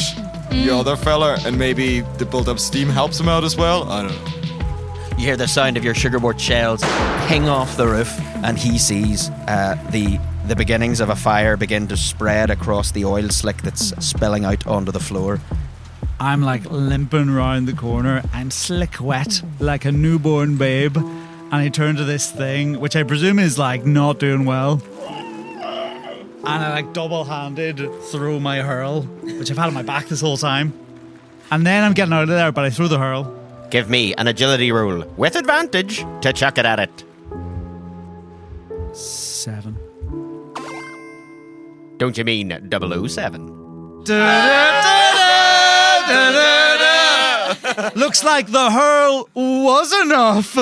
the other fella, and maybe the build-up steam helps him out as well. I don't know. You hear the sound of your sugarboard shells ping off the roof, and he sees the beginnings of a fire begin to spread across the oil slick that's spilling out onto the floor. I'm like limping round the corner. I'm slick wet like a newborn babe. And I turn to this thing, which I presume is like not doing well. And I like double-handed throw my hurl, which I've had on my back this whole time. And then I'm getting out of there, but I threw the hurl. Give me an agility roll with advantage to chuck it at it. 7. Don't you mean 007? Looks like the hurl was enough.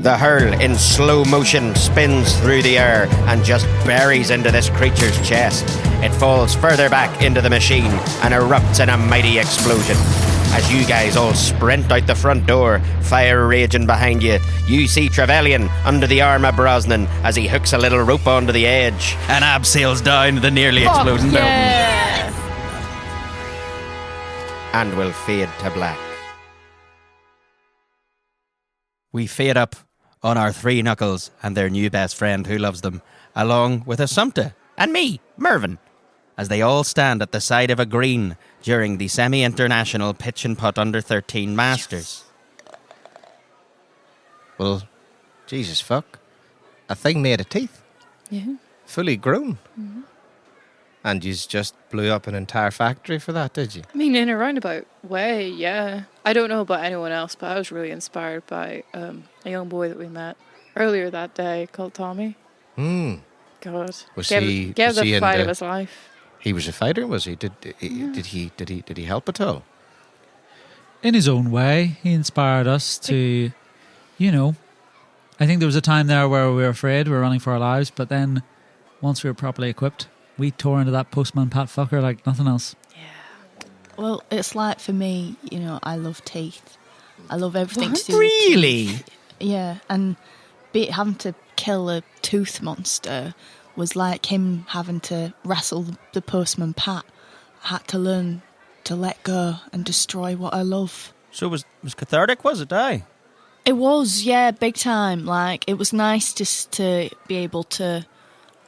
The hurl in slow motion spins through the air and just buries into this creature's chest. It falls further back into the machine and erupts in a mighty explosion. As you guys all sprint out the front door, fire raging behind you, you see Trevelyan under the arm of Brosnan as he hooks a little rope onto the edge and abseils down the nearly exploding building. And will fade to black. We fade up on our three knuckles and their new best friend who loves them, along with Assumpta and me, Mervyn, as they all stand at the side of a green during the semi-international pitch and putt under 13 Masters. Well, Jesus fuck. A thing made of teeth. Yeah. Fully grown. And you just blew up an entire factory for that, did you? I mean, in a roundabout way, yeah. I don't know about anyone else, but I was really inspired by a young boy that we met earlier that day called Tommy. God. Was gave he the fight in of his life. He was a fighter, was he? Did he help at all? In his own way, he inspired us to, I think there was a time there where we were afraid, we were running for our lives, but then once we were properly equipped, we tore into that postman Pat fucker like nothing else. Well, it's like for me, I love teeth. I love everything to do Really? with teeth. Yeah, and having to kill a tooth monster was like him having to wrestle the postman Pat. I had to learn to let go and destroy what I love. So it was cathartic, was it, aye? It was, yeah, big time. Like, it was nice just to be able to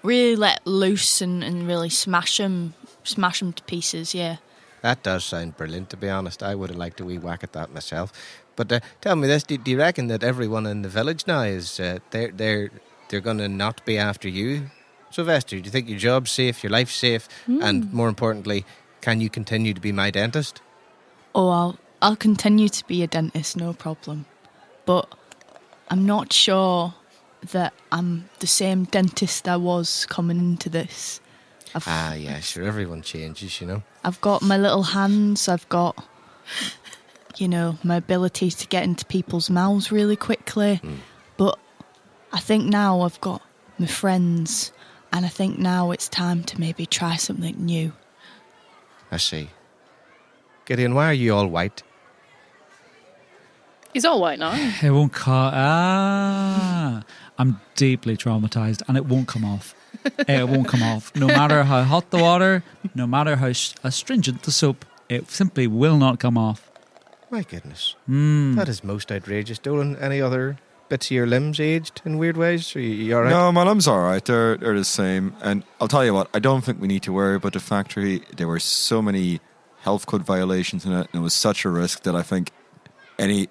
really let loose and really smash them to pieces, yeah. That does sound brilliant, to be honest. I would have liked a wee whack at that myself. But tell me this, do you reckon that everyone in the village now is, they're going to not be after you, Sylvester? Do you think your job's safe, your life's safe, and more importantly, can you continue to be my dentist? Oh, I'll continue to be a dentist, no problem. But I'm not sure that I'm the same dentist I was coming into this. Yeah, sure, everyone changes, I've got my little hands, I've got, my ability to get into people's mouths really quickly. But I think now I've got my friends, and I think now it's time to maybe try something new. I see. Gideon, why are you all white? He's all white now. It won't I'm deeply traumatized and it won't come off. It won't come off. No matter how hot the water, no matter how astringent the soap, it simply will not come off. My goodness. That is most outrageous. Dolan, any other bits of your limbs aged in weird ways? Are you all right? No, my limbs are all right. They're the same. And I'll tell you what, I don't think we need to worry about the factory. There were so many health code violations in it, and it was such a risk that I think any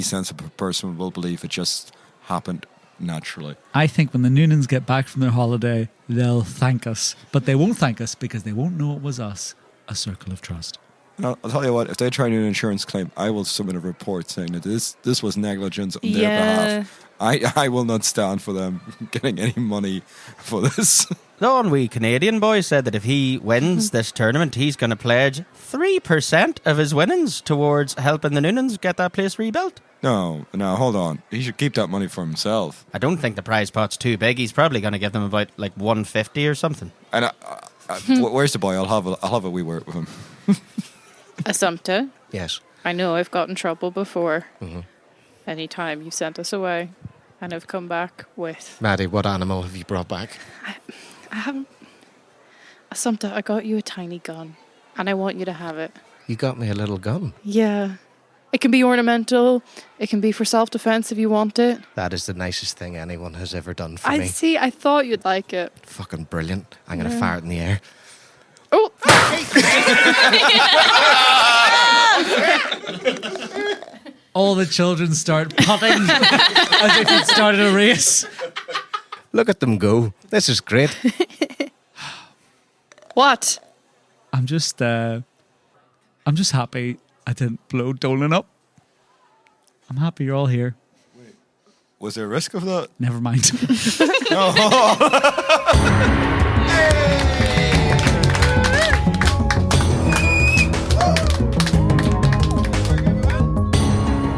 sensible person will believe it just happened naturally. I think when the Noonans get back from their holiday, they'll thank us. But they won't thank us because they won't know it was us. A circle of trust. I'll tell you what, if they try an insurance claim, I will submit a report saying that this was negligence on their behalf. I will not stand for them getting any money for this. Don, we Canadian boy, said that if he wins this tournament, he's going to pledge 3% of his winnings towards helping the Noonans get that place rebuilt. No, hold on. He should keep that money for himself. I don't think the prize pot's too big. He's probably going to give them about like 150 or something. And where's the boy? I'll have a wee word with him. Assumpta. Yes. I know I've got in trouble before. Any time you sent us away, and I've come back with... Maddie, what animal have you brought back? I haven't... Assumpta, I got you a tiny gun, and I want you to have it. You got me a little gun. Yeah. It can be ornamental. It can be for self-defense if you want it. That is the nicest thing anyone has ever done for me. See, I thought you'd like it. Fucking brilliant. I'm going to fire it in the air. Oh! All the children start putting as if it started a race. Look at them go. This is great. What? I'm just happy I didn't blow Dolan up. I'm happy you're all here. Wait, was there a risk of that? Never mind.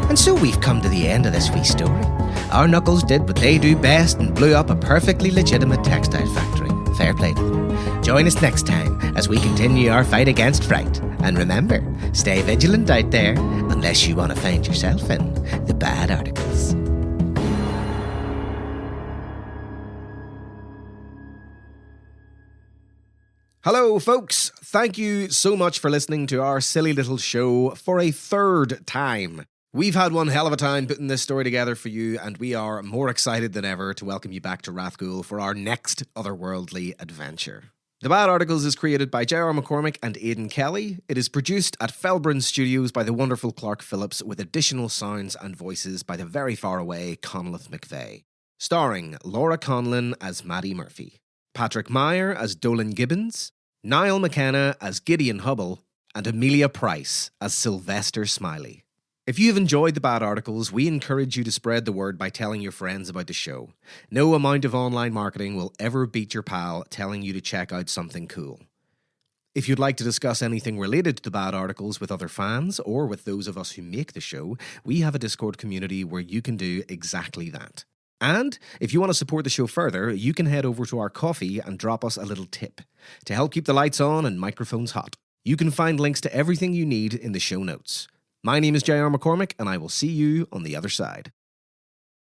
And so we've come to the end of this wee story. Our knuckles did what they do best and blew up a perfectly legitimate textile factory. Fair play to them. Join us next time as we continue our fight against fright. And remember, stay vigilant out there unless you want to find yourself in the bad articles. Hello, folks. Thank you so much for listening to our silly little show for a third time. We've had one hell of a time putting this story together for you, and we are more excited than ever to welcome you back to Rathghoul for our next otherworldly adventure. The Bad Articles is created by J.R. McCormick and Aidan Kelly. It is produced at Felbryn Studios by the wonderful Clark Phillips, with additional sounds and voices by the very far away Conleth McVeigh. Starring Laura Conlon as Maddie Murphy, Patrick Meier as Dolan Gibbons, Niall McKenna as Gideon Hubble, and Amelia Price as Sylvester Smiley. If you've enjoyed the Bad Articles, we encourage you to spread the word by telling your friends about the show. No amount of online marketing will ever beat your pal telling you to check out something cool. If you'd like to discuss anything related to the Bad Articles with other fans, or with those of us who make the show, we have a Discord community where you can do exactly that. And if you want to support the show further, you can head over to our coffee and drop us a little tip to help keep the lights on and microphones hot. You can find links to everything you need in the show notes. My name is J.R. McCormick, and I will see you on the other side.